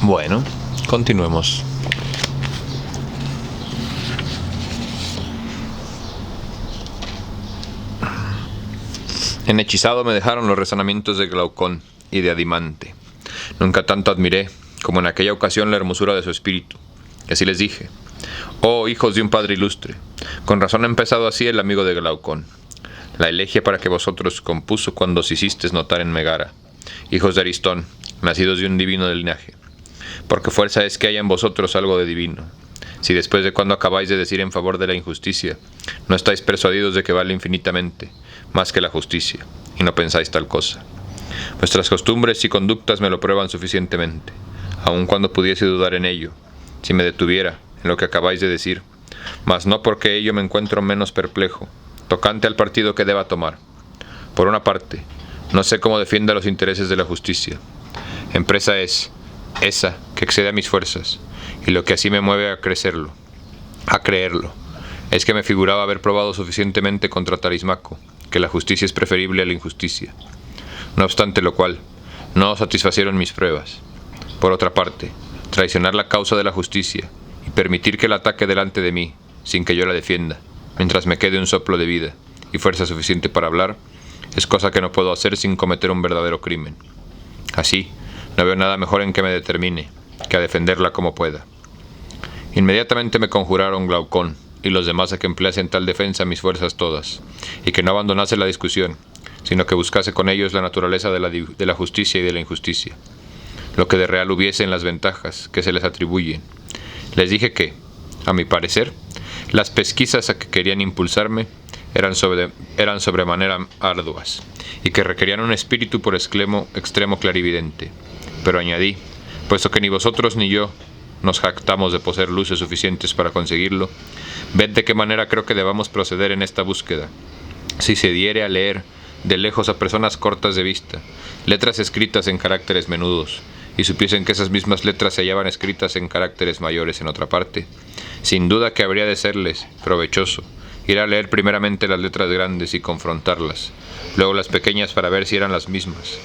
Bueno, continuemos. En hechizado me dejaron los razonamientos de Glaucón y de Adimante. Nunca tanto admiré como en aquella ocasión la hermosura de su espíritu. Y así les dije: oh hijos de un padre ilustre, con razón ha empezado así el amigo de Glaucón, la elegia para que vosotros compuso cuando os hicisteis notar en Megara, hijos de Aristón, nacidos de un divino linaje. Porque fuerza es que haya en vosotros algo de divino, si después de cuando acabáis de decir en favor de la injusticia, no estáis persuadidos de que vale infinitamente más que la justicia, y no pensáis tal cosa. Vuestras costumbres y conductas me lo prueban suficientemente, aun cuando pudiese dudar en ello, si me detuviera en lo que acabáis de decir, mas no porque ello me encuentro menos perplejo, tocante al partido que deba tomar. Por una parte, no sé cómo defienda los intereses de la justicia. Empresa es esa que excede a mis fuerzas, y lo que así me mueve a creerlo, es que me figuraba haber probado suficientemente contra Tarismaco que la justicia es preferible a la injusticia. No obstante lo cual, no satisfacieron mis pruebas. Por otra parte, traicionar la causa de la justicia y permitir que la ataque delante de mí, sin que yo la defienda, mientras me quede un soplo de vida y fuerza suficiente para hablar, es cosa que no puedo hacer sin cometer un verdadero crimen. Así, no veo nada mejor en que me determine que a defenderla como pueda. Inmediatamente me conjuraron Glaucón y los demás a que emplease en tal defensa mis fuerzas todas, y que no abandonase la discusión, sino que buscase con ellos la naturaleza de la justicia y de la injusticia, lo que de real hubiese en las ventajas que se les atribuyen. Les dije que, a mi parecer, las pesquisas a que querían impulsarme eran sobremanera arduas, y que requerían un espíritu por extremo clarividente. Pero añadí, puesto que ni vosotros ni yo nos jactamos de poseer luces suficientes para conseguirlo, ved de qué manera creo que debamos proceder en esta búsqueda. Si se diere a leer de lejos a personas cortas de vista letras escritas en caracteres menudos, y supiesen que esas mismas letras se hallaban escritas en caracteres mayores en otra parte, sin duda que habría de serles provechoso ir a leer primeramente las letras grandes y confrontarlas, luego las pequeñas para ver si eran las mismas.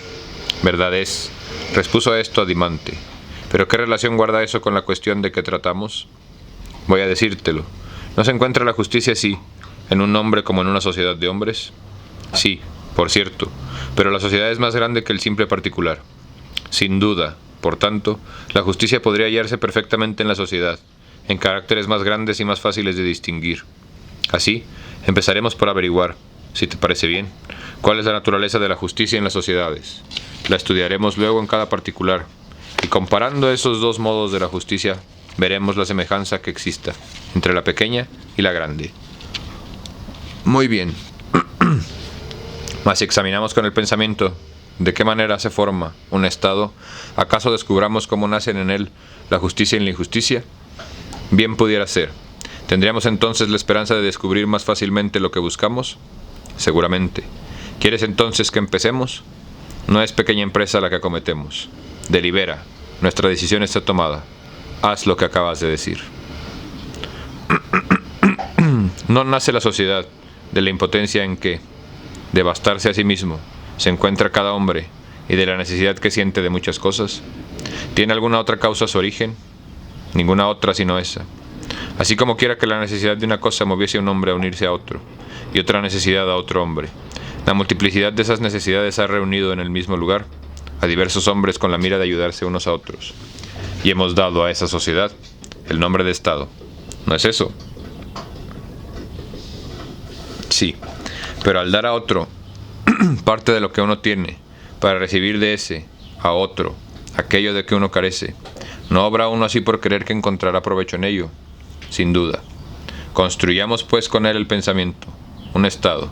Verdad es, respuso a esto Adimante, pero ¿qué relación guarda eso con la cuestión de que tratamos? Voy a decírtelo. ¿No se encuentra la justicia así, en un hombre como en una sociedad de hombres? Sí, por cierto, pero la sociedad es más grande que el simple particular. Sin duda, por tanto, la justicia podría hallarse perfectamente en la sociedad, en caracteres más grandes y más fáciles de distinguir. Así, empezaremos por averiguar, si te parece bien, cuál es la naturaleza de la justicia en las sociedades. La estudiaremos luego en cada particular, y comparando esos dos modos de la justicia, veremos la semejanza que exista entre la pequeña y la grande. Muy bien. Mas si examinamos con el pensamiento de qué manera se forma un Estado, ¿acaso descubramos cómo nacen en él la justicia y la injusticia? Bien pudiera ser. ¿Tendríamos entonces la esperanza de descubrir más fácilmente lo que buscamos? Seguramente. ¿Quieres entonces que empecemos? No es pequeña empresa la que acometemos. Delibera, nuestra decisión está tomada. Haz lo que acabas de decir. No nace la sociedad de la impotencia en que, de bastarse a sí mismo, se encuentra cada hombre y de la necesidad que siente de muchas cosas. ¿Tiene alguna otra causa su origen? Ninguna otra sino esa. Así como quiera que la necesidad de una cosa moviese a un hombre a unirse a otro, y otra necesidad a otro hombre, la multiplicidad de esas necesidades ha reunido en el mismo lugar a diversos hombres con la mira de ayudarse unos a otros. Y hemos dado a esa sociedad el nombre de Estado. ¿No es eso? Sí, pero al dar a otro parte de lo que uno tiene, para recibir de ese a otro aquello de que uno carece, ¿no obra uno así por creer que encontrará provecho en ello? Sin duda. Construyamos pues con él el pensamiento, un Estado.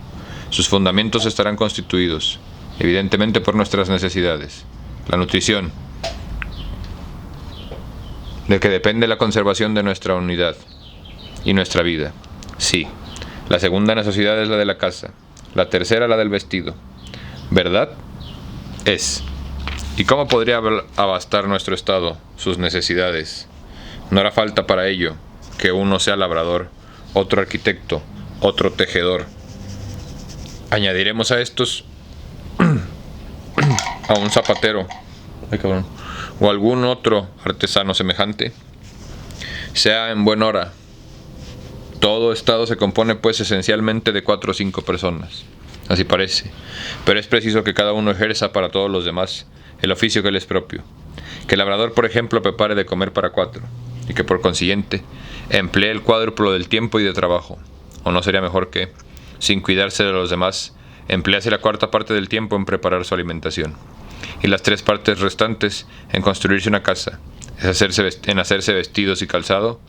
Sus fundamentos estarán constituidos, evidentemente por nuestras necesidades. La nutrición, de que depende la conservación de nuestra unidad y nuestra vida. Sí, la segunda necesidad es la de la casa, la tercera la del vestido. ¿Verdad? Es. ¿Y cómo podría abastar nuestro Estado sus necesidades? No hará falta para ello que uno sea labrador, otro arquitecto, otro tejedor. Añadiremos a estos a un zapatero o algún otro artesano semejante. Sea en buen hora. Todo Estado se compone pues esencialmente de 4 o 5 personas. Así parece, pero es preciso que cada uno ejerza para todos los demás el oficio que le es propio. Que el labrador, por ejemplo, prepare de comer para 4, y que por consiguiente emplee el cuádruplo del tiempo y de trabajo. ¿O no sería mejor que, sin cuidarse de los demás, emplease la cuarta parte del tiempo en preparar su alimentación, y las 3 partes restantes en construirse una casa, en hacerse vestidos y calzado?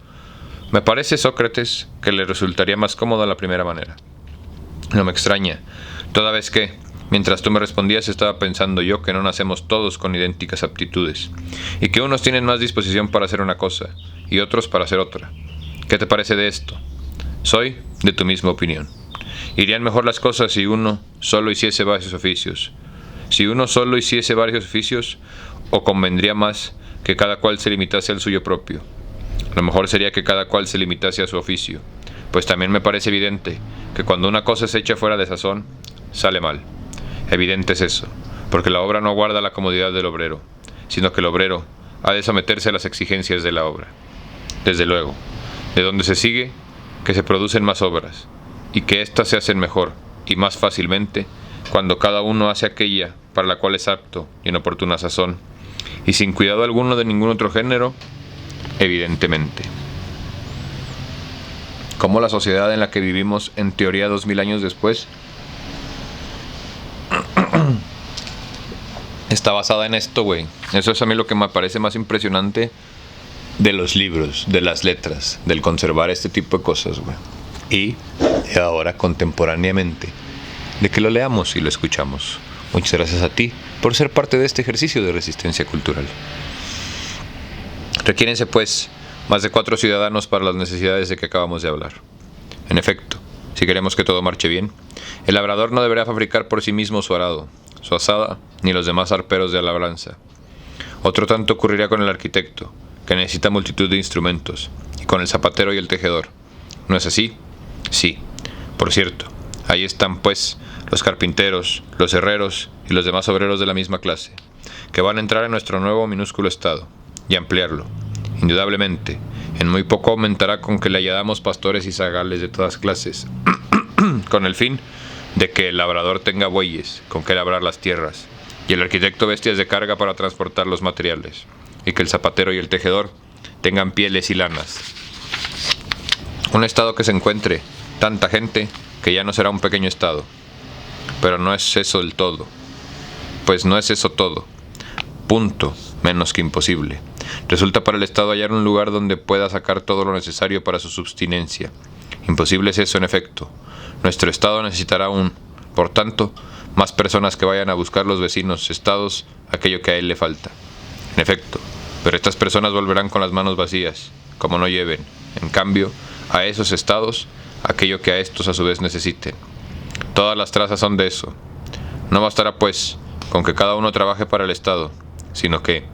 Me parece, Sócrates, que le resultaría más cómodo la primera manera. No me extraña, toda vez que, mientras tú me respondías, estaba pensando yo que no nacemos todos con idénticas aptitudes, y que unos tienen más disposición para hacer una cosa, y otros para hacer otra. ¿Qué te parece de esto? Soy de tu misma opinión. Irían mejor las cosas si uno solo hiciese varios oficios. Si uno solo hiciese varios oficios, o convendría más que cada cual se limitase al suyo propio. Lo mejor sería que cada cual se limitase a su oficio, pues también me parece evidente que cuando una cosa es hecha fuera de sazón, sale mal. Evidente es eso, porque la obra no guarda la comodidad del obrero, sino que el obrero ha de someterse a las exigencias de la obra. Desde luego, de donde se sigue que se producen más obras, y que éstas se hacen mejor y más fácilmente cuando cada uno hace aquella para la cual es apto y en oportuna sazón, y sin cuidado alguno de ningún otro género, evidentemente. Como la sociedad en la que vivimos en teoría 2000 años después está basada en esto, güey. Eso es a mí lo que me parece más impresionante de los libros, de las letras, del conservar este tipo de cosas, güey. Y de ahora, contemporáneamente, de que lo leamos y lo escuchamos. Muchas gracias a ti por ser parte de este ejercicio de resistencia cultural. Requiérense, pues, más de 4 ciudadanos para las necesidades de que acabamos de hablar. En efecto, si queremos que todo marche bien, el labrador no deberá fabricar por sí mismo su arado, su azada, ni los demás arperos de labranza. Otro tanto ocurrirá con el arquitecto, que necesita multitud de instrumentos, y con el zapatero y el tejedor. ¿No es así? Sí. Por cierto, ahí están, pues, los carpinteros, los herreros y los demás obreros de la misma clase, que van a entrar en nuestro nuevo minúsculo Estado, y ampliarlo. Indudablemente, en muy poco aumentará con que le añadamos pastores y zagales de todas clases, con el fin de que el labrador tenga bueyes con que labrar las tierras, y el arquitecto bestias de carga para transportar los materiales, y que el zapatero y el tejedor tengan pieles y lanas. Un Estado que se encuentre tanta gente que ya no será un pequeño Estado. Pero no es eso del todo. Pues no es eso todo. Punto, menos que imposible. Resulta para el Estado hallar un lugar donde pueda sacar todo lo necesario para su subsistencia. Imposible es eso, en efecto. Nuestro Estado necesitará por tanto, más personas que vayan a buscar los vecinos estados aquello que a él le falta. En efecto, pero estas personas volverán con las manos vacías, como no lleven, en cambio, a esos estados aquello que a estos a su vez necesiten. Todas las trazas son de eso. No bastará, pues, con que cada uno trabaje para el Estado, sino que,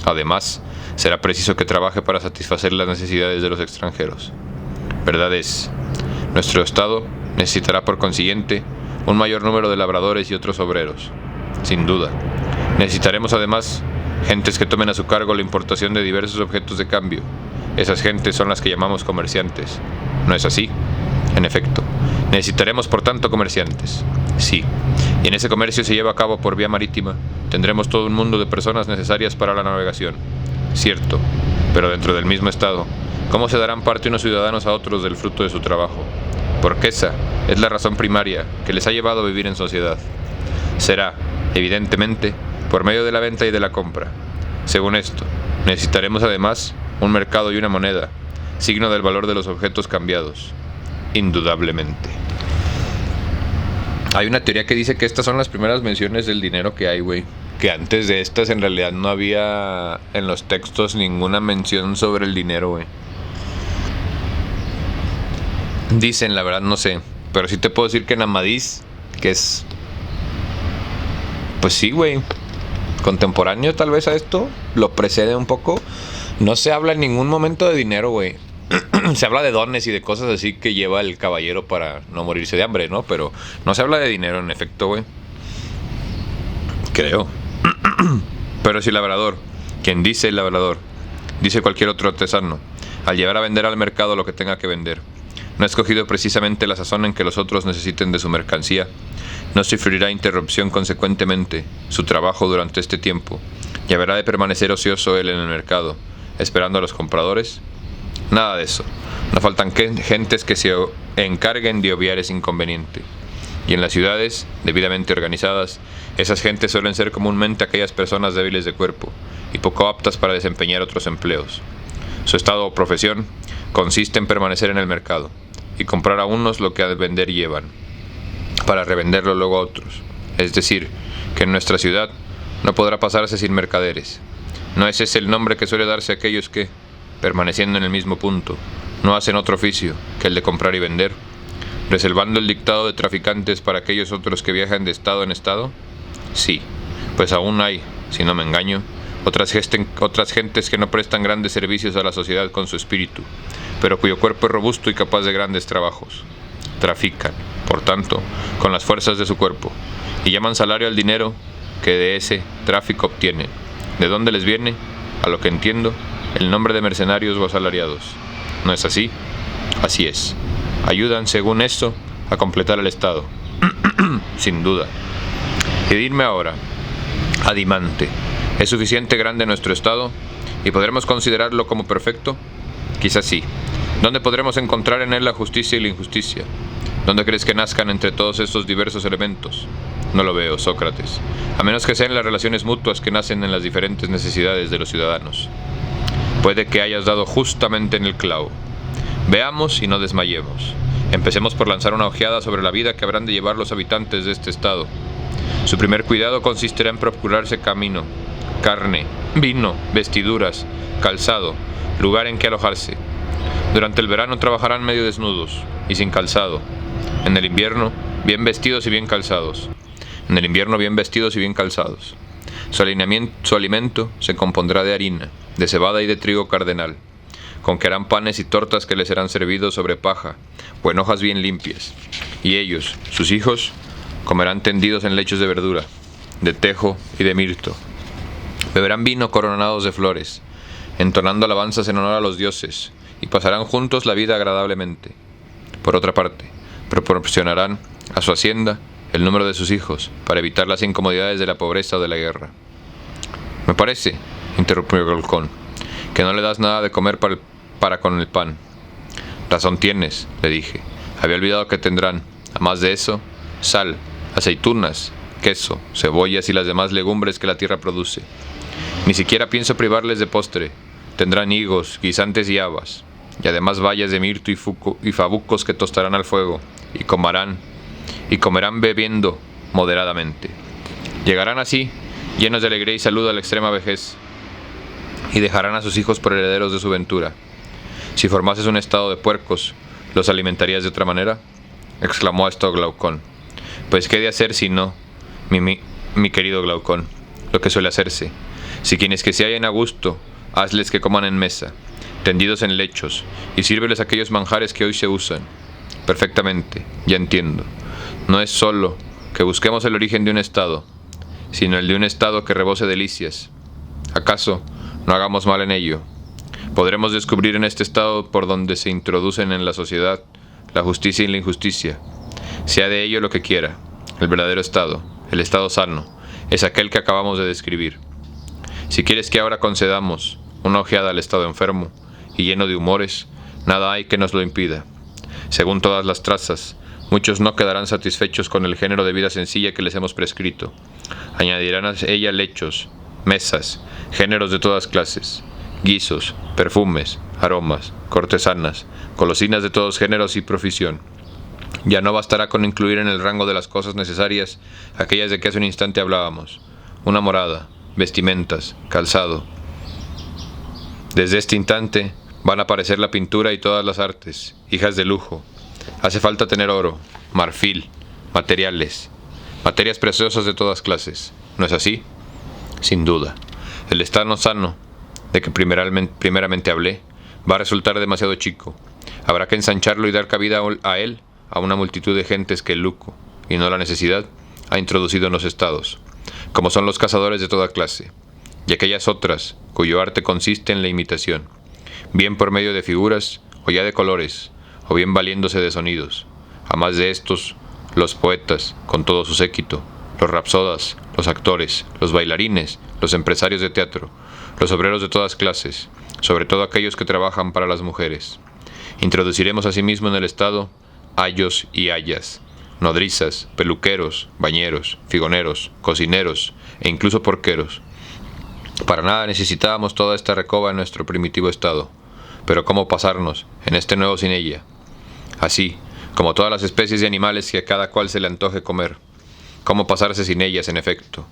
además, será preciso que trabaje para satisfacer las necesidades de los extranjeros. Verdad es, nuestro Estado necesitará, por consiguiente, un mayor número de labradores y otros obreros. Sin duda. Necesitaremos, además, gentes que tomen a su cargo la importación de diversos objetos de cambio. Esas gentes son las que llamamos comerciantes. ¿No es así? En efecto. Necesitaremos, por tanto, comerciantes. Sí. Y en ese comercio se lleva a cabo por vía marítima. Tendremos todo un mundo de personas necesarias para la navegación. Cierto. Pero dentro del mismo Estado, ¿cómo se darán parte unos ciudadanos a otros del fruto de su trabajo? Porque esa es la razón primaria que les ha llevado a vivir en sociedad. Será, evidentemente, por medio de la venta y de la compra. Según esto, necesitaremos además un mercado y una moneda, signo del valor de los objetos cambiados. Indudablemente. Hay una teoría que dice que estas son las primeras menciones del dinero que hay, güey. Que antes de estas en realidad no había en los textos ninguna mención sobre el dinero, güey. Dicen, la verdad no sé, pero sí te puedo decir que en Amadís, que es, pues sí, güey, contemporáneo tal vez a esto, lo precede un poco, no se habla en ningún momento de dinero, güey. Se habla de dones y de cosas así que lleva el caballero para no morirse de hambre, ¿no? Pero no se habla de dinero en efecto, güey. Creo. Pero si el labrador, quien dice el labrador, dice cualquier otro artesano, al llevar a vender al mercado lo que tenga que vender, no ha escogido precisamente la sazón en que los otros necesiten de su mercancía, no sufrirá interrupción consecuentemente su trabajo durante este tiempo, y habrá de permanecer ocioso él en el mercado, esperando a los compradores. Nada de eso. No faltan gentes que se encarguen de obviar ese inconveniente. Y en las ciudades, debidamente organizadas, esas gentes suelen ser comúnmente aquellas personas débiles de cuerpo y poco aptas para desempeñar otros empleos. Su estado o profesión consiste en permanecer en el mercado y comprar a unos lo que a vender llevan, para revenderlo luego a otros. Es decir, que en nuestra ciudad no podrá pasarse sin mercaderes. ¿No es ese el nombre que suele darse a aquellos que, permaneciendo en el mismo punto, no hacen otro oficio que el de comprar y vender, reservando el dictado de traficantes para aquellos otros que viajan de estado en estado? Sí, pues aún hay, si no me engaño, otras gentes que no prestan grandes servicios a la sociedad con su espíritu, pero cuyo cuerpo es robusto y capaz de grandes trabajos. Trafican, por tanto, con las fuerzas de su cuerpo, y llaman salario al dinero que de ese tráfico obtienen. ¿De dónde les viene? A lo que entiendo, el nombre de mercenarios o asalariados. ¿No es así? Así es. Ayudan, según esto, a completar el Estado. Sin duda. Y dime ahora, Adimante, ¿es suficiente grande nuestro Estado y podremos considerarlo como perfecto? Quizás sí. ¿Dónde podremos encontrar en él la justicia y la injusticia? ¿Dónde crees que nazcan entre todos estos diversos elementos? No lo veo, Sócrates, a menos que sean las relaciones mutuas que nacen en las diferentes necesidades de los ciudadanos. Puede que hayas dado justamente en el clavo. Veamos y no desmayemos. Empecemos por lanzar una ojeada sobre la vida que habrán de llevar los habitantes de este estado. Su primer cuidado consistirá en procurarse camino, carne, vino, vestiduras, calzado, lugar en que alojarse. Durante el verano trabajarán medio desnudos y sin calzado. En el invierno, bien vestidos y bien calzados. Su alimento se compondrá de harina, de cebada y de trigo cardenal, con que harán panes y tortas que les serán servidos sobre paja o en hojas bien limpias. Y ellos, sus hijos, comerán tendidos en lechos de verdura, de tejo y de mirto. Beberán vino coronados de flores, entonando alabanzas en honor a los dioses, y pasarán juntos la vida agradablemente. Por otra parte, proporcionarán a su hacienda el número de sus hijos, para evitar las incomodidades de la pobreza o de la guerra. Me parece, interrumpió Glaucón, que no le das nada de comer para con el pan. Razón tienes, le dije. Había olvidado que tendrán, además de eso, sal, aceitunas, queso, cebollas y las demás legumbres que la tierra produce. Ni siquiera pienso privarles de postre. Tendrán higos, guisantes y habas, y además bayas de mirto y fabucos que tostarán al fuego, y comerán bebiendo moderadamente. Llegarán así, llenos de alegría y salud a la extrema vejez, y dejarán a sus hijos por herederos de su ventura. Si formases un estado de puercos, ¿los alimentarías de otra manera? Exclamó a esto Glaucón. Pues qué he de hacer si no, Mi querido Glaucón, lo que suele hacerse. Si quienes que se hallen a gusto, hazles que coman en mesa, tendidos en lechos, y sírveles aquellos manjares que hoy se usan. Perfectamente, ya entiendo. No es solo que busquemos el origen de un estado, sino el de un estado que rebose delicias. ¿Acaso no hagamos mal en ello? Podremos descubrir en este estado por donde se introducen en la sociedad la justicia y la injusticia. Sea de ello lo que quiera, el verdadero estado, el estado sano, es aquel que acabamos de describir. Si quieres que ahora concedamos una ojeada al estado enfermo y lleno de humores, nada hay que nos lo impida. Según todas las trazas, muchos no quedarán satisfechos con el género de vida sencilla que les hemos prescrito. Añadirán a ella lechos, mesas, géneros de todas clases, guisos, perfumes, aromas, cortesanas, golosinas de todos géneros y profesión. Ya no bastará con incluir en el rango de las cosas necesarias aquellas de que hace un instante hablábamos: una morada, vestimentas, calzado. Desde este instante van a aparecer la pintura y todas las artes, hijas de lujo. Hace falta tener oro, marfil, materias preciosas de todas clases. ¿No es así? Sin duda. El estado sano, de que primeramente hablé, va a resultar demasiado chico. Habrá que ensancharlo y dar cabida a él a una multitud de gentes que el lujo, y no la necesidad, ha introducido en los estados, como son los cazadores de toda clase, y aquellas otras cuyo arte consiste en la imitación, bien por medio de figuras, o ya de colores, o bien valiéndose de sonidos. A más de estos, los poetas, con todo su séquito, los rapsodas, los actores, los bailarines, los empresarios de teatro, los obreros de todas clases, sobre todo aquellos que trabajan para las mujeres. Introduciremos asimismo en el estado ayos y ayas, nodrizas, peluqueros, bañeros, figoneros, cocineros e incluso porqueros. Para nada necesitábamos toda esta recoba en nuestro primitivo estado, pero ¿cómo pasarnos en este nuevo sin ella? Así, como todas las especies de animales que a cada cual se le antoje comer. ¿Cómo pasarse sin ellas, en efecto?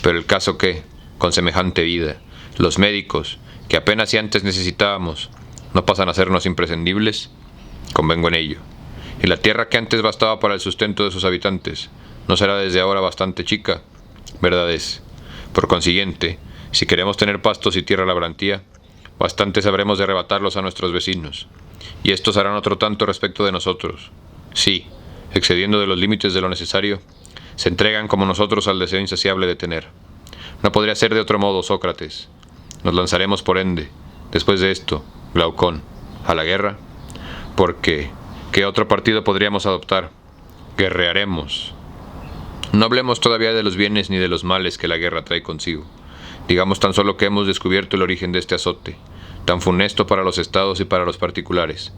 Pero el caso que, con semejante vida, los médicos, que apenas y antes necesitábamos, no pasan a sernos imprescindibles, convengo en ello. Y la tierra que antes bastaba para el sustento de sus habitantes, ¿no será desde ahora bastante chica? Verdad es. Por consiguiente, si queremos tener pastos y tierra labrantía, bastante sabremos de arrebatarlos a nuestros vecinos, y estos harán otro tanto respecto de nosotros. Sí, excediendo de los límites de lo necesario, se entregan como nosotros al deseo insaciable de tener. No podría ser de otro modo, Sócrates. Nos lanzaremos, por ende, después de esto, Glaucón, a la guerra, porque ¿qué otro partido podríamos adoptar? Guerrearemos. No hablemos todavía de los bienes ni de los males que la guerra trae consigo. Digamos tan solo que hemos descubierto el origen de este azote, tan funesto para los estados y para los particulares.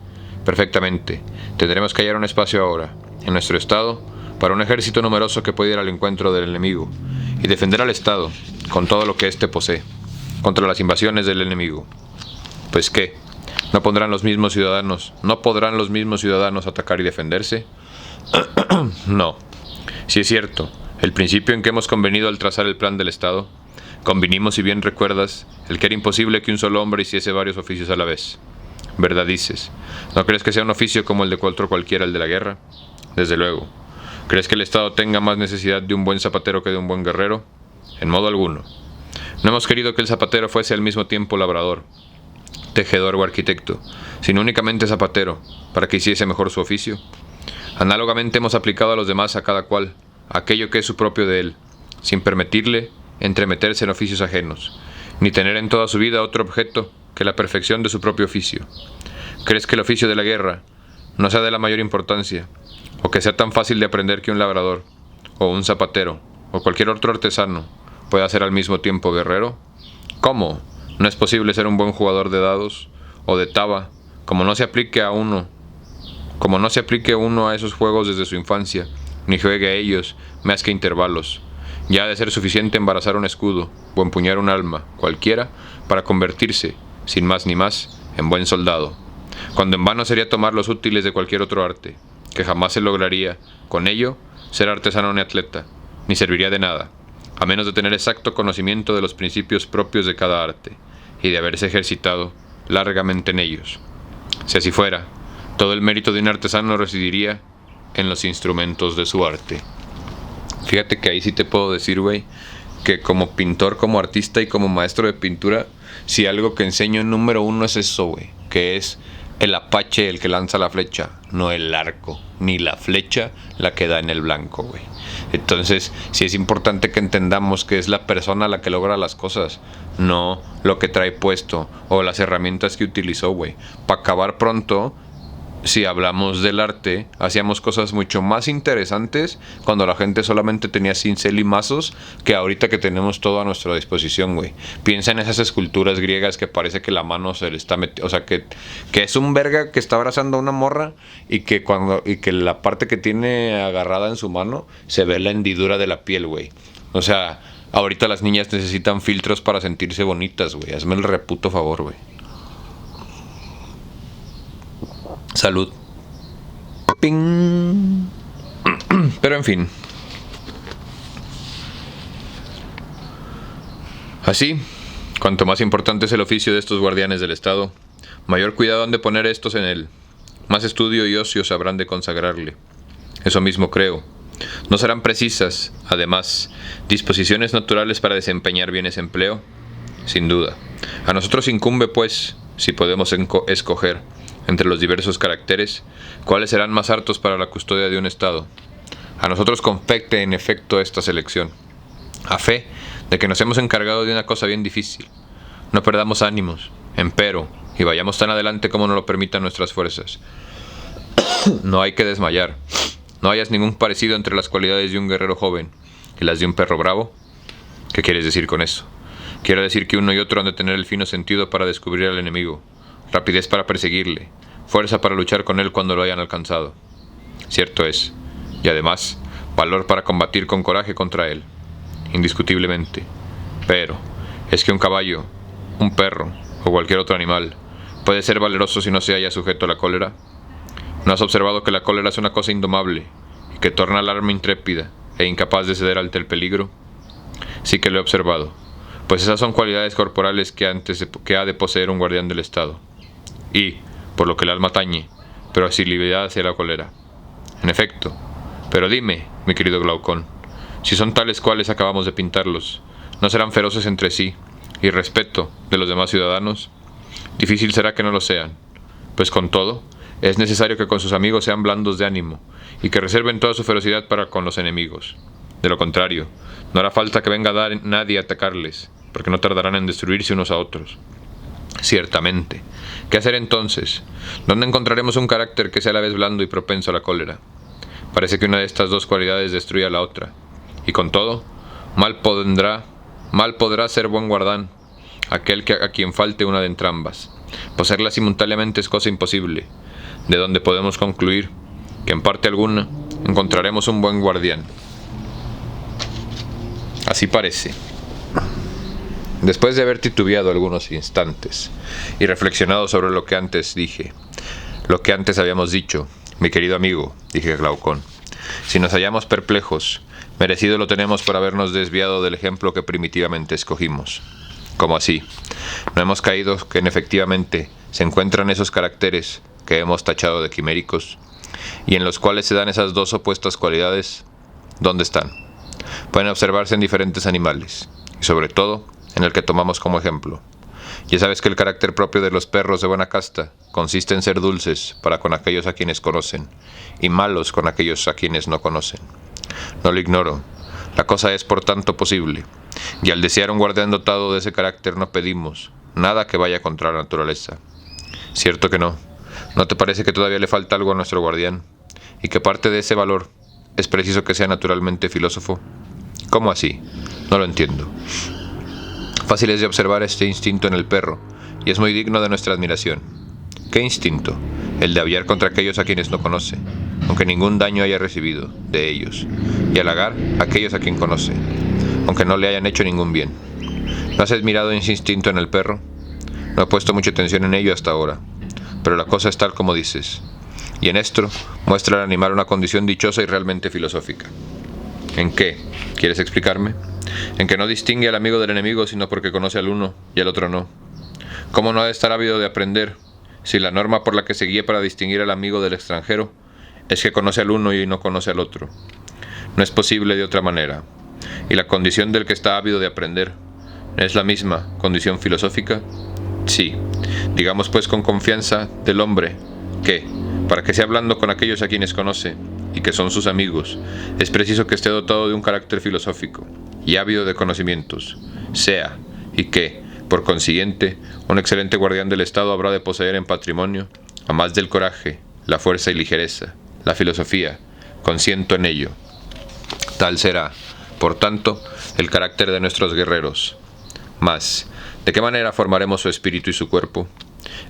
Perfectamente, tendremos que hallar un espacio ahora, en nuestro estado, para un ejército numeroso que pueda ir al encuentro del enemigo, y defender al estado, con todo lo que éste posee, contra las invasiones del enemigo. Pues ¿qué? ¿No podrán los mismos ciudadanos atacar y defenderse? No. Si es cierto, el principio en que hemos convenido al trazar el plan del Estado, convinimos, si bien recuerdas, el que era imposible que un solo hombre hiciese varios oficios a la vez. ¿Verdad dices? ¿No crees que sea un oficio como el de otro cualquiera, el de la guerra? Desde luego. ¿Crees que el Estado tenga más necesidad de un buen zapatero que de un buen guerrero? En modo alguno. No hemos querido que el zapatero fuese al mismo tiempo labrador, tejedor o arquitecto, sino únicamente zapatero, para que hiciese mejor su oficio. Análogamente hemos aplicado a los demás, a cada cual, aquello que es su propio de él, sin permitirle entremeterse en oficios ajenos, ni tener en toda su vida otro objeto que la perfección de su propio oficio. ¿Crees que el oficio de la guerra no sea de la mayor importancia, o que sea tan fácil de aprender que un labrador, o un zapatero, o cualquier otro artesano pueda ser al mismo tiempo guerrero? ¿Cómo? ¿No es posible ser un buen jugador de dados o de taba, como no se aplique uno a esos juegos desde su infancia, ni juegue a ellos más que intervalos? Ya ha de ser suficiente embarazar un escudo o empuñar un arma cualquiera para convertirse, sin más ni más, en buen soldado, cuando en vano sería tomar los útiles de cualquier otro arte, que jamás se lograría, con ello, ser artesano ni atleta, ni serviría de nada, a menos de tener exacto conocimiento de los principios propios de cada arte, y de haberse ejercitado largamente en ellos. Si así fuera, todo el mérito de un artesano residiría en los instrumentos de su arte. Fíjate que ahí sí te puedo decir, güey, que como pintor, como artista y como maestro de pintura, si algo que enseño en número uno es eso, güey, que es el apache el que lanza la flecha, no el arco, ni la flecha la que da en el blanco, güey. Entonces, sí es importante que entendamos que es la persona la que logra las cosas, no lo que trae puesto o las herramientas que utilizó, güey. Para acabar pronto, si hablamos del arte, hacíamos cosas mucho más interesantes cuando la gente solamente tenía cincel y mazos que ahorita que tenemos todo a nuestra disposición, güey. Piensa en esas esculturas griegas que parece que la mano se le está metiendo, o sea, que es un verga que está abrazando a una morra y que la parte que tiene agarrada en su mano se ve la hendidura de la piel, güey. O sea, ahorita las niñas necesitan filtros para sentirse bonitas, güey. Hazme el reputo favor, güey. Salud. Ping. Pero en fin. Así, cuanto más importante es el oficio de estos guardianes del Estado, mayor cuidado han de poner estos en él. Más estudio y ocio sabrán de consagrarle. Eso mismo creo. No serán precisas, además, disposiciones naturales para desempeñar bien ese empleo. Sin duda. A nosotros incumbe, pues, si podemos escoger entre los diversos caracteres, cuáles serán más aptos para la custodia de un Estado. A nosotros compete en efecto esta selección, a fe de que nos hemos encargado de una cosa bien difícil. No perdamos ánimos, empero, y vayamos tan adelante como nos lo permitan nuestras fuerzas. No hay que desmayar. No hayas ningún parecido entre las cualidades de un guerrero joven y las de un perro bravo. ¿Qué quieres decir con eso? Quiero decir que uno y otro han de tener el fino sentido para descubrir al enemigo, rapidez para perseguirle, fuerza para luchar con él cuando lo hayan alcanzado. Cierto es, y además, valor para combatir con coraje contra él, indiscutiblemente. Pero, es que un caballo, un perro o cualquier otro animal puede ser valeroso si no se halla sujeto a la cólera. ¿No has observado que la cólera es una cosa indomable y que torna al alma intrépida e incapaz de ceder ante el peligro? Sí que lo he observado, pues esas son cualidades corporales que ha de poseer un guardián del Estado. Y, por lo que el alma tañe, pero asilidad hacia la cólera. En efecto, pero dime, mi querido Glaucón, si son tales cuales acabamos de pintarlos, ¿no serán feroces entre sí y respeto de los demás ciudadanos? Difícil será que no lo sean, pues con todo, es necesario que con sus amigos sean blandos de ánimo y que reserven toda su ferocidad para con los enemigos. De lo contrario, no hará falta que venga nadie a atacarles, porque no tardarán en destruirse unos a otros. Ciertamente. ¿Qué hacer entonces? ¿Dónde encontraremos un carácter que sea a la vez blando y propenso a la cólera? Parece que una de estas dos cualidades destruye a la otra. Y con todo, mal podrá ser buen guardán aquel a quien falte una de entrambas. Poseerla simultáneamente es cosa imposible, de donde podemos concluir que en parte alguna encontraremos un buen guardián. Así parece. Después de haber titubeado algunos instantes y reflexionado sobre lo que antes dije, lo que antes habíamos dicho, mi querido amigo, dije Glaucón, si nos hallamos perplejos, merecido lo tenemos por habernos desviado del ejemplo que primitivamente escogimos. ¿Cómo así? ¿No hemos caído que efectivamente se encuentran esos caracteres que hemos tachado de quiméricos y en los cuales se dan esas dos opuestas cualidades? ¿Dónde están? Pueden observarse en diferentes animales y sobre todo en el que tomamos como ejemplo. Ya sabes que el carácter propio de los perros de buena casta consiste en ser dulces para con aquellos a quienes conocen y malos con aquellos a quienes no conocen. No lo ignoro. La cosa es por tanto posible, y al desear un guardián dotado de ese carácter no pedimos nada que vaya contra la naturaleza. Cierto que no. ¿No te parece que todavía le falta algo a nuestro guardián? Y que parte de ese valor es preciso que sea naturalmente filósofo. ¿Cómo así? No lo entiendo. Fácil es de observar este instinto en el perro, y es muy digno de nuestra admiración. ¿Qué instinto? El de aullar contra aquellos a quienes no conoce, aunque ningún daño haya recibido de ellos, y halagar a aquellos a quien conoce, aunque no le hayan hecho ningún bien. ¿No has admirado ese instinto en el perro? No he puesto mucha atención en ello hasta ahora, pero la cosa es tal como dices, y en esto muestra al animal una condición dichosa y realmente filosófica. ¿En qué? ¿Quieres explicarme? En que no distingue al amigo del enemigo sino porque conoce al uno y al otro no. ¿Cómo no ha de estar ávido de aprender si la norma por la que se guía para distinguir al amigo del extranjero es que conoce al uno y no conoce al otro? No es posible de otra manera. ¿Y la condición del que está ávido de aprender es la misma condición filosófica? Sí. Digamos pues con confianza del hombre que, para que sea hablando con aquellos a quienes conoce y que son sus amigos, es preciso que esté dotado de un carácter filosófico y ávido de conocimientos, sea, y que, por consiguiente, un excelente guardián del Estado habrá de poseer en patrimonio, a más del coraje, la fuerza y ligereza, la filosofía, consiento en ello. Tal será, por tanto, el carácter de nuestros guerreros. Mas, ¿de qué manera formaremos su espíritu y su cuerpo?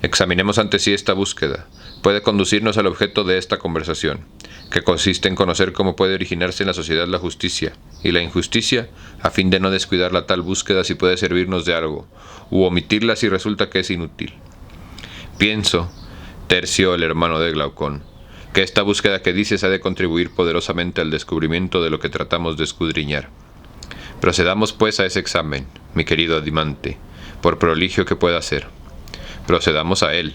Examinemos ante sí esta búsqueda. Puede conducirnos al objeto de esta conversación, que consiste en conocer cómo puede originarse en la sociedad la justicia y la injusticia, a fin de no descuidar la tal búsqueda si puede servirnos de algo, u omitirla si resulta que es inútil. Pienso, Tercio, el hermano de Glaucón, que esta búsqueda que dices ha de contribuir poderosamente al descubrimiento de lo que tratamos de escudriñar. Procedamos pues a ese examen, mi querido Adimante, por proligio que pueda ser. Procedamos a él.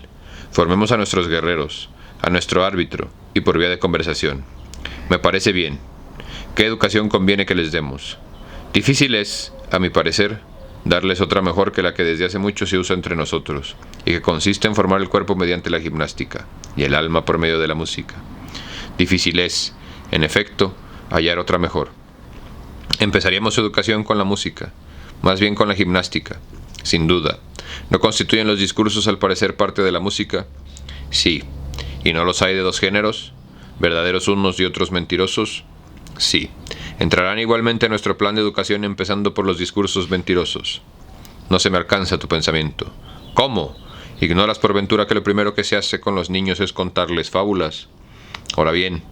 Formemos a nuestros guerreros, a nuestro árbitro, y por vía de conversación. Me parece bien. ¿Qué educación conviene que les demos? Difícil es, a mi parecer, darles otra mejor que la que desde hace mucho se usa entre nosotros, y que consiste en formar el cuerpo mediante la gimnástica, y el alma por medio de la música. Difícil es, en efecto, hallar otra mejor. Empezaríamos su educación con la música, más bien con la gimnástica, sin duda. ¿No constituyen los discursos al parecer parte de la música? Sí. ¿Y no los hay de dos géneros? ¿Verdaderos unos y otros mentirosos? Sí. Entrarán igualmente en nuestro plan de educación empezando por los discursos mentirosos. No se me alcanza tu pensamiento. ¿Cómo? ¿Ignoras por ventura que lo primero que se hace con los niños es contarles fábulas? Ahora bien,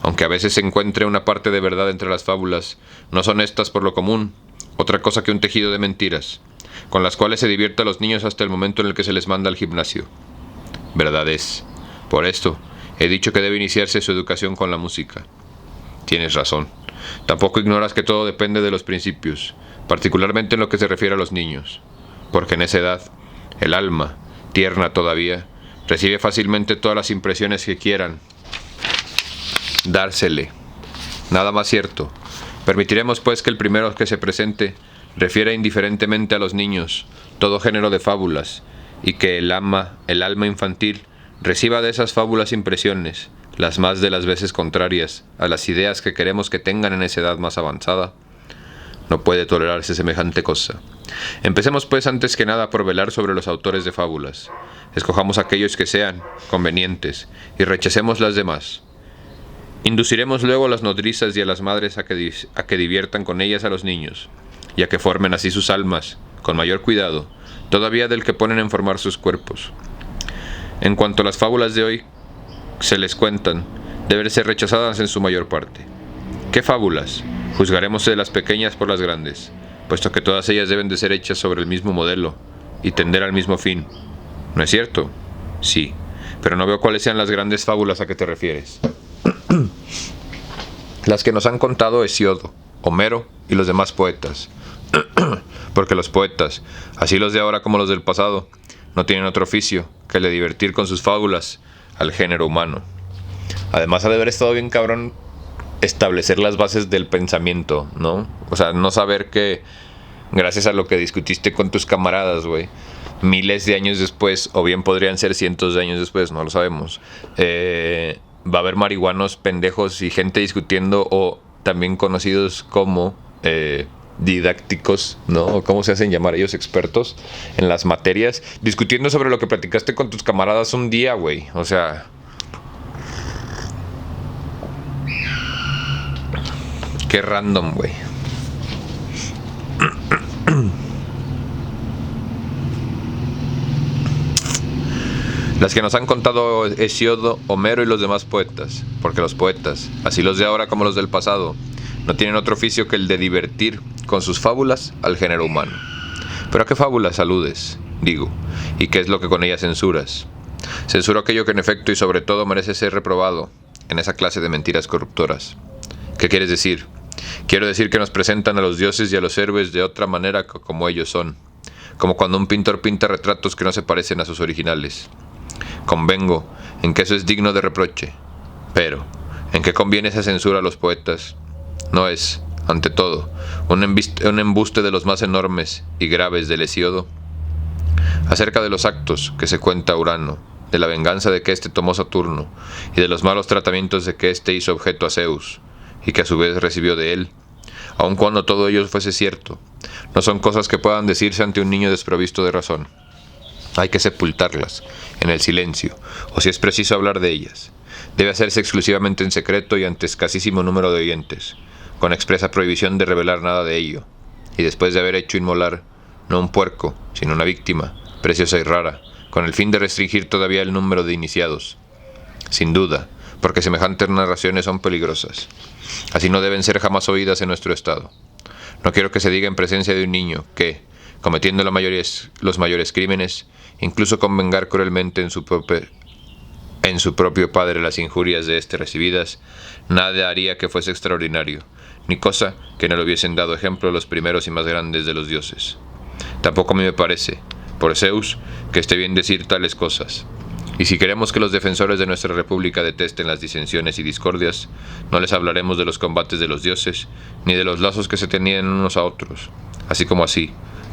aunque a veces se encuentre una parte de verdad entre las fábulas, no son estas por lo común otra cosa que un tejido de mentiras, con las cuales se divierte a los niños hasta el momento en el que se les manda al gimnasio. Verdad es. Por esto, he dicho que debe iniciarse su educación con la música. Tienes razón. Tampoco ignoras que todo depende de los principios, particularmente en lo que se refiere a los niños, porque en esa edad, el alma, tierna todavía, recibe fácilmente todas las impresiones que quieran dársele. Nada más cierto. Permitiremos pues que el primero que se presente refiera indiferentemente a los niños todo género de fábulas, y que el alma infantil reciba de esas fábulas impresiones, las más de las veces contrarias a las ideas que queremos que tengan en esa edad más avanzada. No puede tolerarse semejante cosa. Empecemos pues antes que nada por velar sobre los autores de fábulas. Escojamos aquellos que sean convenientes y rechacemos las demás. Induciremos luego a las nodrizas y a las madres a que diviertan con ellas a los niños, y a que formen así sus almas, con mayor cuidado, todavía del que ponen en formar sus cuerpos. En cuanto a las fábulas de hoy se les cuentan, deben ser rechazadas en su mayor parte. ¿Qué fábulas? Juzgaremos de las pequeñas por las grandes, puesto que todas ellas deben de ser hechas sobre el mismo modelo y tender al mismo fin. ¿No es cierto? Sí, pero no veo cuáles sean las grandes fábulas a que te refieres. Las que nos han contado Hesiodo, Homero y los demás poetas. Porque los poetas, así los de ahora como los del pasado, no tienen otro oficio que el de divertir con sus fábulas al género humano. Además ha de haber estado bien cabrón establecer las bases del pensamiento, ¿no? O sea, no saber que gracias a lo que discutiste con tus camaradas, güey, miles de años después, o bien podrían ser cientos de años después, no lo sabemos, va a haber marihuanos pendejos y gente discutiendo, o también conocidos como didácticos, ¿no? O cómo se hacen llamar ellos, expertos en las materias, discutiendo sobre lo que platicaste con tus camaradas un día, güey. O sea, qué random, güey. Las que nos han contado Hesiodo, Homero y los demás poetas, porque los poetas, así los de ahora como los del pasado, no tienen otro oficio que el de divertir con sus fábulas al género humano. ¿Pero a qué fábulas aludes? Digo, ¿y qué es lo que con ellas censuras? Censuro aquello que en efecto y sobre todo merece ser reprobado en esa clase de mentiras corruptoras. ¿Qué quieres decir? Quiero decir que nos presentan a los dioses y a los héroes de otra manera que como ellos son, como cuando un pintor pinta retratos que no se parecen a sus originales. Convengo en que eso es digno de reproche, pero ¿en qué conviene esa censura a los poetas? No es, ante todo, un embuste de los más enormes y graves del Hesíodo, acerca de los actos que se cuenta Urano, de la venganza de que éste tomó Saturno, y de los malos tratamientos de que éste hizo objeto a Zeus, y que a su vez recibió de él, aun cuando todo ello fuese cierto, no son cosas que puedan decirse ante un niño desprovisto de razón. Hay que sepultarlas en el silencio, o si es preciso hablar de ellas, debe hacerse exclusivamente en secreto y ante escasísimo número de oyentes, con expresa prohibición de revelar nada de ello, y después de haber hecho inmolar, no un puerco, sino una víctima, preciosa y rara, con el fin de restringir todavía el número de iniciados. Sin duda, porque semejantes narraciones son peligrosas. Así no deben ser jamás oídas en nuestro estado. No quiero que se diga en presencia de un niño que, cometiendo los mayores crímenes, incluso con vengar cruelmente en su propio padre las injurias de éste recibidas, nada haría que fuese extraordinario, ni cosa que no le hubiesen dado ejemplo los primeros y más grandes de los dioses. Tampoco a mí me parece, por Zeus, que esté bien decir tales cosas. Y si queremos que los defensores de nuestra república detesten las disensiones y discordias, no les hablaremos de los combates de los dioses, ni de los lazos que se tenían unos a otros. Así como así,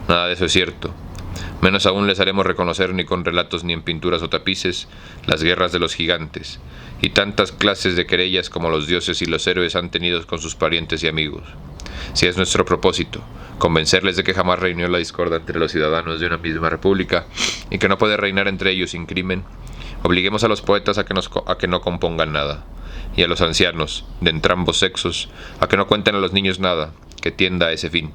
nada de eso es cierto. Menos aún les haremos reconocer ni con relatos ni en pinturas o tapices las guerras de los gigantes, y tantas clases de querellas como los dioses y los héroes han tenido con sus parientes y amigos. Si es nuestro propósito convencerles de que jamás reinó la discordia entre los ciudadanos de una misma república, y que no puede reinar entre ellos sin crimen, obliguemos a los poetas a que no compongan nada, y a los ancianos, de entrambos sexos, a que no cuenten a los niños nada que tienda a ese fin.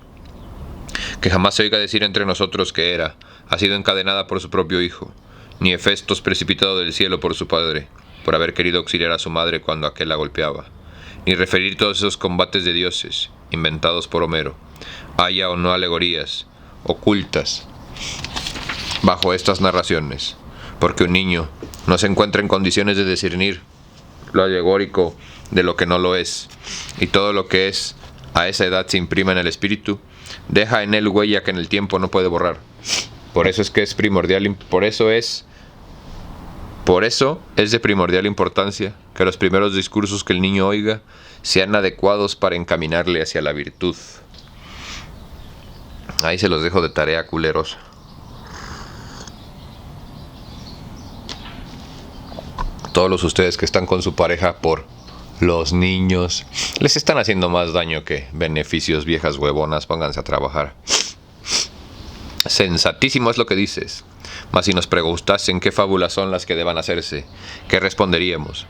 Que jamás se oiga decir entre nosotros que Hera ha sido encadenada por su propio hijo, ni Hefestos precipitado del cielo por su padre, por haber querido auxiliar a su madre cuando aquel la golpeaba, ni referir todos esos combates de dioses, inventados por Homero, haya o no alegorías, ocultas, bajo estas narraciones, porque un niño no se encuentra en condiciones de discernir lo alegórico de lo que no lo es, y todo lo que es a esa edad se imprime en el espíritu, deja en él huella que en el tiempo no puede borrar. Por eso es de primordial importancia que los primeros discursos que el niño oiga sean adecuados para encaminarle hacia la virtud. Ahí se los dejo de tarea, culeros. Todos ustedes que están con su pareja por los niños, les están haciendo más daño que beneficios, viejas huevonas, pónganse a trabajar. Sensatísimo es lo que dices, mas si nos preguntasen qué fábulas son las que deban hacerse, ¿qué responderíamos?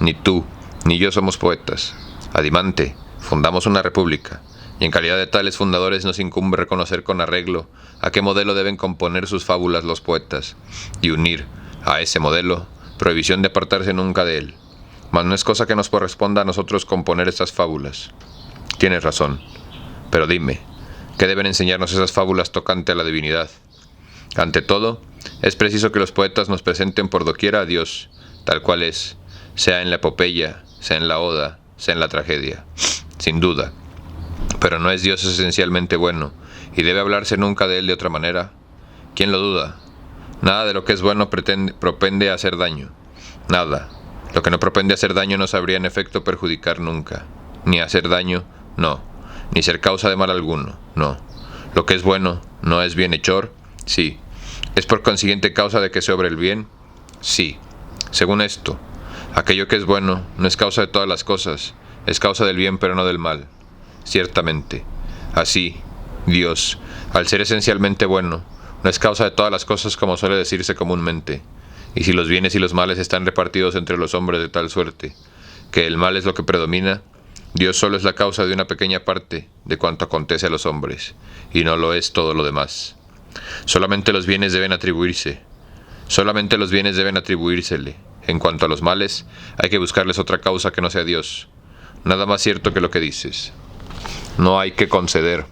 Ni tú, ni yo somos poetas. Adimante, fundamos una república, y en calidad de tales fundadores nos incumbe reconocer con arreglo a qué modelo deben componer sus fábulas los poetas, y unir a ese modelo prohibición de apartarse nunca de él. Mas no es cosa que nos corresponda a nosotros componer estas fábulas. Tienes razón, pero dime, ¿qué deben enseñarnos esas fábulas tocante a la divinidad? Ante todo, es preciso que los poetas nos presenten por doquiera a Dios, tal cual es, sea en la epopeya, sea en la oda, sea en la tragedia. Sin duda. Pero ¿no es Dios esencialmente bueno, y debe hablarse nunca de él de otra manera? ¿Quién lo duda? Nada de lo que es bueno propende a hacer daño. Nada. Lo que no propende a hacer daño no sabría en efecto perjudicar nunca. Ni hacer daño, no. Ni ser causa de mal alguno, no. Lo que es bueno, ¿no es bienhechor? Sí. ¿Es por consiguiente causa de que se obre el bien? Sí. Según esto, aquello que es bueno no es causa de todas las cosas, es causa del bien pero no del mal. Ciertamente. Así, Dios, al ser esencialmente bueno, no es causa de todas las cosas como suele decirse comúnmente. Y si los bienes y los males están repartidos entre los hombres de tal suerte que el mal es lo que predomina, Dios solo es la causa de una pequeña parte de cuanto acontece a los hombres, y no lo es todo lo demás. Solamente los bienes deben atribuírsele. En cuanto a los males, hay que buscarles otra causa que no sea Dios. Nada más cierto que lo que dices. No hay que conceder,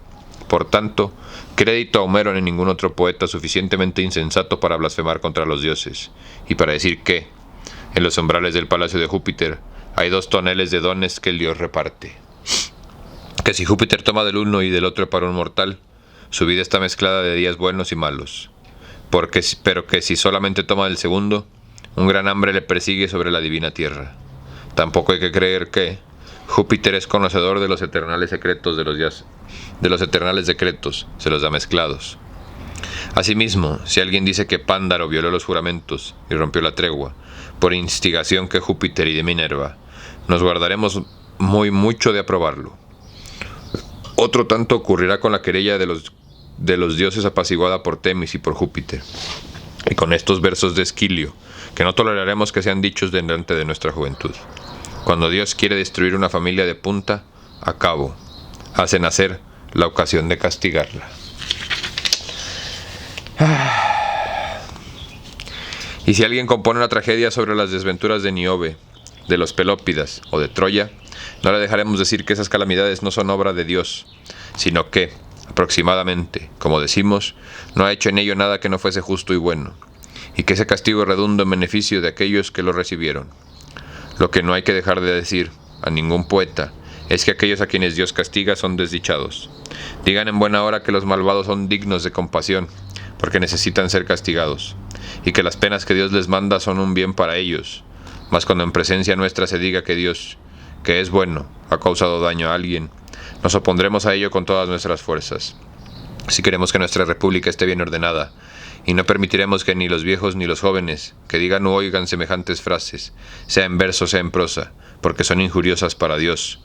por tanto, crédito a Homero ni ningún otro poeta suficientemente insensato para blasfemar contra los dioses, y para decir que, en los umbrales del palacio de Júpiter, hay 2 toneles de dones que el dios reparte. Que si Júpiter toma del uno y del otro para un mortal, su vida está mezclada de días buenos y malos. Pero que si solamente toma del segundo, un gran hambre le persigue sobre la divina tierra. Tampoco hay que creer que Júpiter es conocedor de los eternales secretos de los eternales decretos, se los da mezclados. Asimismo, si alguien dice que Pándaro violó los juramentos y rompió la tregua, por instigación que Júpiter y de Minerva, nos guardaremos mucho de aprobarlo. Otro tanto ocurrirá con la querella de los dioses apaciguada por Temis y por Júpiter, y con estos versos de Esquilio, que no toleraremos que sean dichos delante de nuestra juventud. Cuando Dios quiere destruir una familia de punta a cabo, hace nacer la ocasión de castigarla. Y si alguien compone una tragedia sobre las desventuras de Níobe, de los Pelópidas o de Troya, no le dejaremos decir que esas calamidades no son obra de Dios, sino que, aproximadamente, como decimos, no ha hecho en ello nada que no fuese justo y bueno, y que ese castigo redunda en beneficio de aquellos que lo recibieron. Lo que no hay que dejar de decir a ningún poeta es que aquellos a quienes Dios castiga son desdichados. Digan en buena hora que los malvados son dignos de compasión, porque necesitan ser castigados, y que las penas que Dios les manda son un bien para ellos. Mas cuando en presencia nuestra se diga que Dios, que es bueno, ha causado daño a alguien, nos opondremos a ello con todas nuestras fuerzas. Si queremos que nuestra república esté bien ordenada, y no permitiremos que ni los viejos ni los jóvenes, que digan o oigan semejantes frases, sea en verso, sea en prosa, porque son injuriosas para Dios,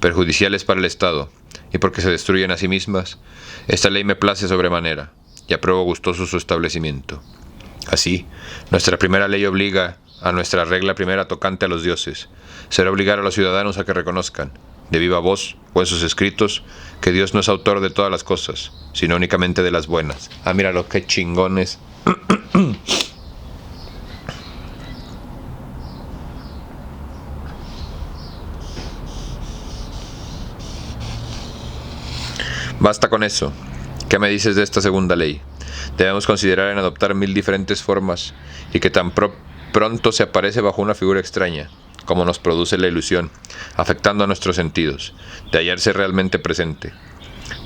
perjudiciales para el Estado, y porque se destruyen a sí mismas, esta ley me place sobremanera, y apruebo gustoso su establecimiento. Así, nuestra primera ley obliga a nuestra regla primera tocante a los dioses, será obligar a los ciudadanos a que reconozcan, de viva voz o en sus escritos, que Dios no es autor de todas las cosas, sino únicamente de las buenas. Ah, míralo, qué chingones. Basta con eso. ¿Qué me dices de esta segunda ley? Debemos considerar en adoptar 1000 diferentes formas, y que tan pronto se aparece bajo una figura extraña, como nos produce la ilusión, afectando a nuestros sentidos, de hallarse realmente presente.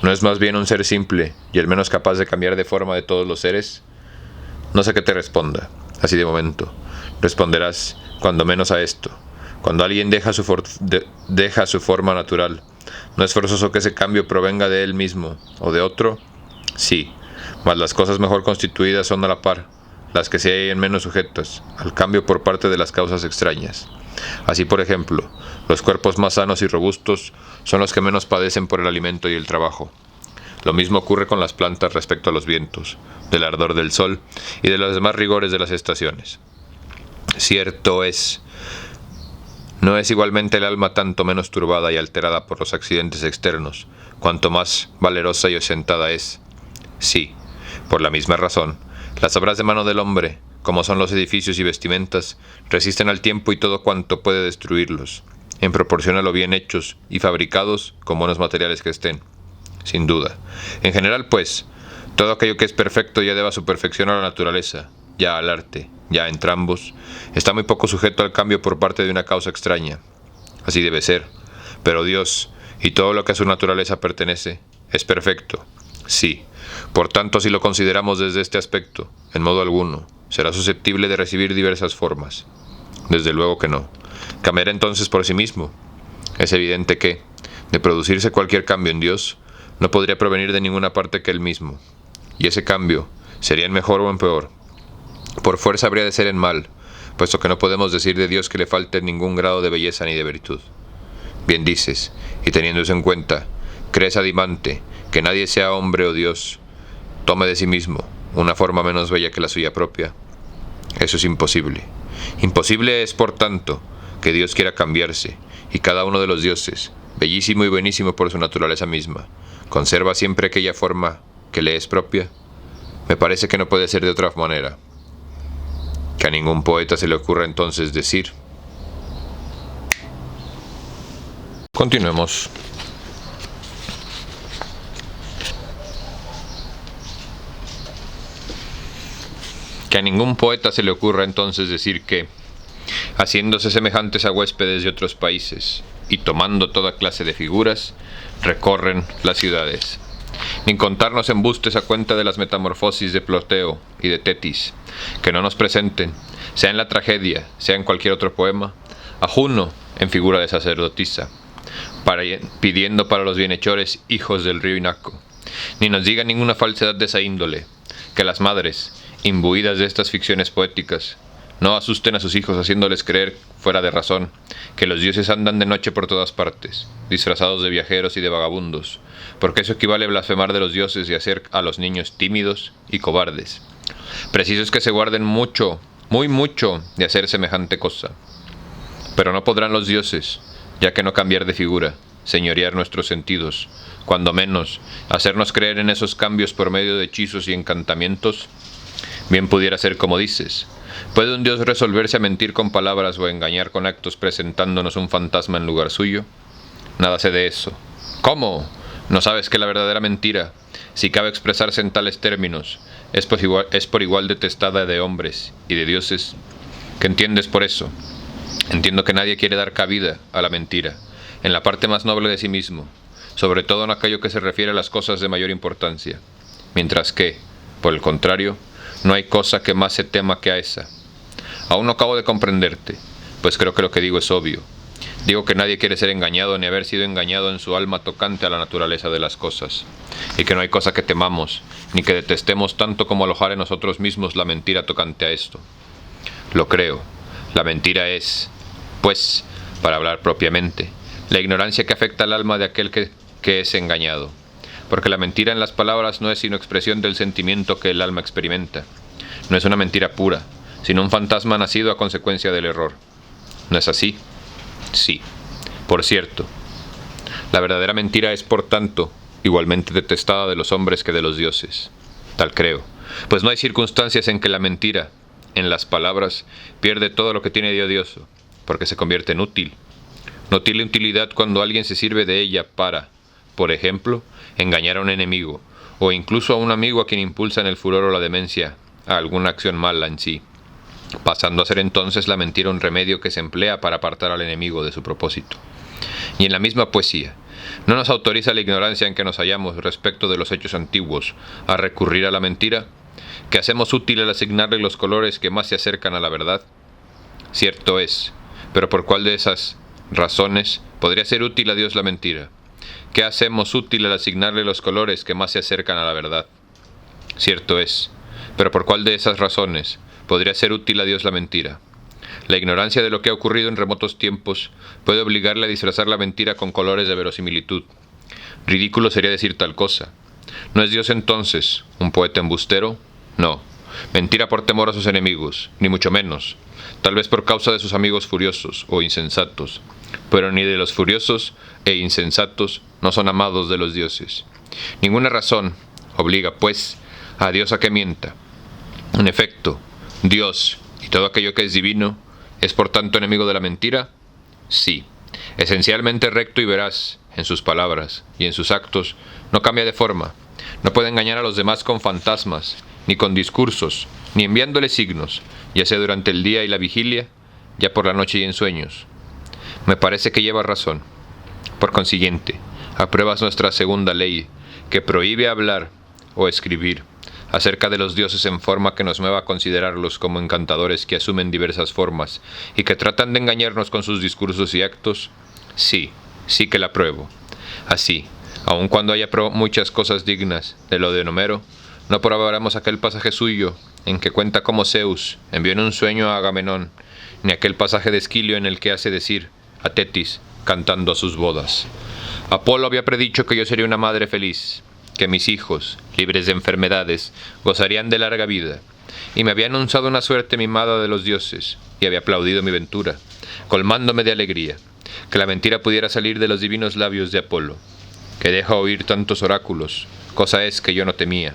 ¿No es más bien un ser simple y el menos capaz de cambiar de forma de todos los seres? No sé qué te responda, así de momento. Responderás, cuando menos a esto. Cuando alguien deja su forma natural, ¿no es forzoso que ese cambio provenga de él mismo o de otro? Sí, mas las cosas mejor constituidas son a la par, las que se hallan menos sujetas al cambio por parte de las causas extrañas. Así, por ejemplo, los cuerpos más sanos y robustos son los que menos padecen por el alimento y el trabajo. Lo mismo ocurre con las plantas respecto a los vientos, del ardor del sol y de los demás rigores de las estaciones. Cierto es, ¿no es igualmente el alma tanto menos turbada y alterada por los accidentes externos, cuanto más valerosa y ostentada es? Sí, por la misma razón, las obras de mano del hombre, como son los edificios y vestimentas, resisten al tiempo y todo cuanto puede destruirlos, en proporción a lo bien hechos y fabricados con buenos materiales que estén. Sin duda. En general, pues, todo aquello que es perfecto ya deba su perfección a la naturaleza, ya al arte, ya a entrambos, está muy poco sujeto al cambio por parte de una causa extraña. Así debe ser. Pero Dios, y todo lo que a su naturaleza pertenece, es perfecto. Sí. Por tanto, si lo consideramos desde este aspecto, en modo alguno, será susceptible de recibir diversas formas. Desde luego que no. Cambiará entonces por sí mismo. Es evidente que, de producirse cualquier cambio en Dios, no podría provenir de ninguna parte que él mismo. Y ese cambio, sería en mejor o en peor. Por fuerza habría de ser en mal, puesto que no podemos decir de Dios que le falte ningún grado de belleza ni de virtud. Bien dices, y teniendo eso en cuenta, ¿crees, Adimante, que nadie sea hombre o Dios, tome de sí mismo una forma menos bella que la suya propia? Eso es imposible. Imposible es, por tanto, que Dios quiera cambiarse, y cada uno de los dioses, bellísimo y buenísimo por su naturaleza misma, conserva siempre aquella forma que le es propia. Me parece que no puede ser de otra manera. Que a ningún poeta se le ocurra entonces decir. Continuemos. Que a ningún poeta se le ocurra entonces decir que, haciéndose semejantes a huéspedes de otros países y tomando toda clase de figuras, recorren las ciudades, ni contarnos embustes a cuenta de las metamorfosis de Ploteo y de Tetis, que no nos presenten, sea en la tragedia, sea en cualquier otro poema, a Juno en figura de sacerdotisa, pidiendo para los bienhechores hijos del río Inaco. Ni nos digan ninguna falsedad de esa índole, que las madres, imbuidas de estas ficciones poéticas, no asusten a sus hijos haciéndoles creer, fuera de razón, que los dioses andan de noche por todas partes, disfrazados de viajeros y de vagabundos, porque eso equivale a blasfemar de los dioses y hacer a los niños tímidos y cobardes. Preciso es que se guarden mucho, muy mucho, de hacer semejante cosa. Pero no podrán los dioses, ya que no cambiar de figura, señorear nuestros sentidos, cuando menos, hacernos creer en esos cambios por medio de hechizos y encantamientos. Bien pudiera ser como dices. ¿Puede un dios resolverse a mentir con palabras o a engañar con actos presentándonos un fantasma en lugar suyo? Nada sé de eso. ¿Cómo? ¿No sabes que la verdadera mentira, si cabe expresarse en tales términos, es por igual detestada de hombres y de dioses? ¿Qué entiendes por eso? Entiendo que nadie quiere dar cabida a la mentira, en la parte más noble de sí mismo, sobre todo en aquello que se refiere a las cosas de mayor importancia, mientras que, por el contrario, no hay cosa que más se tema que a esa. Aún no acabo de comprenderte, pues creo que lo que digo es obvio. Digo que nadie quiere ser engañado ni haber sido engañado en su alma tocante a la naturaleza de las cosas, y que no hay cosa que temamos, ni que detestemos tanto como alojar en nosotros mismos la mentira tocante a esto. Lo creo. La mentira es, pues, para hablar propiamente, la ignorancia que afecta al alma de aquel que es engañado, porque la mentira en las palabras no es sino expresión del sentimiento que el alma experimenta. No es una mentira pura, sino un fantasma nacido a consecuencia del error. ¿No es así? Sí. Por cierto, la verdadera mentira es, por tanto, igualmente detestada de los hombres que de los dioses. Tal creo, pues no hay circunstancias en que la mentira, en las palabras, pierde todo lo que tiene de odioso, porque se convierte en útil. No tiene utilidad cuando alguien se sirve de ella para, por ejemplo, engañar a un enemigo, o incluso a un amigo a quien impulsa en el furor o la demencia a alguna acción mala en sí, pasando a ser entonces la mentira un remedio que se emplea para apartar al enemigo de su propósito. Y en la misma poesía, ¿no nos autoriza la ignorancia en que nos hallamos respecto de los hechos antiguos a recurrir a la mentira? ¿Que hacemos útil el asignarle los colores que más se acercan a la verdad? Cierto es, pero ¿por cuál de esas razones podría ser útil a Dios la mentira? ¿Qué hacemos útil al asignarle los colores que más se acercan a la verdad? Cierto es, pero ¿por cuál de esas razones podría ser útil a Dios la mentira? La ignorancia de lo que ha ocurrido en remotos tiempos puede obligarle a disfrazar la mentira con colores de verosimilitud. Ridículo sería decir tal cosa. ¿No es Dios entonces un poeta embustero? No. Mentira por temor a sus enemigos, ni mucho menos. Tal vez por causa de sus amigos furiosos o insensatos. Pero ni de los furiosos e insensatos no son amados de los dioses. Ninguna razón obliga, pues, a Dios a que mienta. En efecto, Dios y todo aquello que es divino ¿es por tanto enemigo de la mentira? Sí. Esencialmente recto y veraz en sus palabras y en sus actos, no cambia de forma. No puede engañar a los demás con fantasmas, ni con discursos, ni enviándoles signos, ya sea durante el día y la vigilia, ya por la noche y en sueños. Me parece que lleva razón. Por consiguiente, apruebas nuestra segunda ley, que prohíbe hablar o escribir acerca de los dioses en forma que nos mueva a considerarlos como encantadores que asumen diversas formas y que tratan de engañarnos con sus discursos y actos. Sí, sí que la apruebo. Así, aun cuando haya muchas cosas dignas de lo de Homero, no probaremos aquel pasaje suyo en que cuenta cómo Zeus envió en un sueño a Agamenón, ni aquel pasaje de Esquilio en el que hace decir a Tetis cantando a sus bodas: Apolo había predicho que yo sería una madre feliz, que mis hijos, libres de enfermedades, gozarían de larga vida, y me había anunciado una suerte mimada de los dioses, y había aplaudido mi ventura, colmándome de alegría, que la mentira pudiera salir de los divinos labios de Apolo, que deja oír tantos oráculos, cosa es que yo no temía.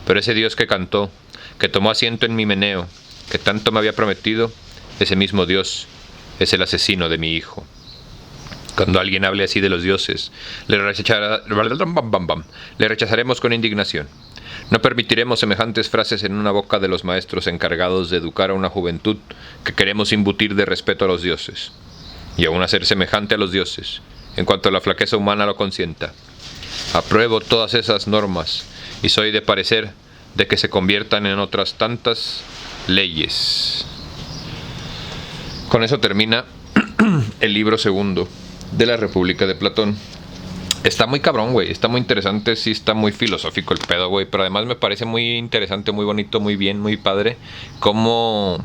Pero ese Dios que cantó, que tomó asiento en mi meneo, que tanto me había prometido, ese mismo Dios es el asesino de mi hijo. Cuando alguien hable así de los dioses, le rechazaremos con indignación. No permitiremos semejantes frases en una boca de los maestros encargados de educar a una juventud que queremos imbutir de respeto a los dioses, y aún hacer semejante a los dioses, en cuanto la flaqueza humana lo consienta. Apruebo todas esas normas, y soy de parecer de que se conviertan en otras tantas leyes. Con eso termina el libro segundo de la República de Platón. Está muy cabrón, güey. Está muy interesante. Sí, está muy filosófico el pedo, güey. Pero además me parece muy interesante, muy bonito, muy bien, muy padre. Cómo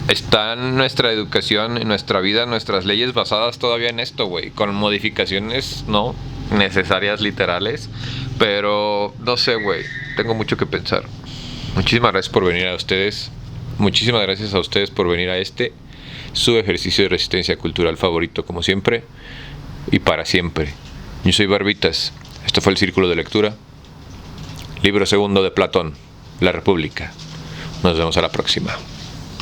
está nuestra educación, en nuestra vida, nuestras leyes basadas todavía en esto, güey. Con modificaciones no necesarias, literales. Pero no sé, güey. Tengo mucho que pensar. Muchísimas gracias por venir a ustedes. Muchísimas gracias a ustedes por venir a su ejercicio de resistencia cultural favorito, como siempre y para siempre. Yo soy Barbitas. Esto fue el Círculo de Lectura. Libro segundo de Platón, La República. Nos vemos a la próxima.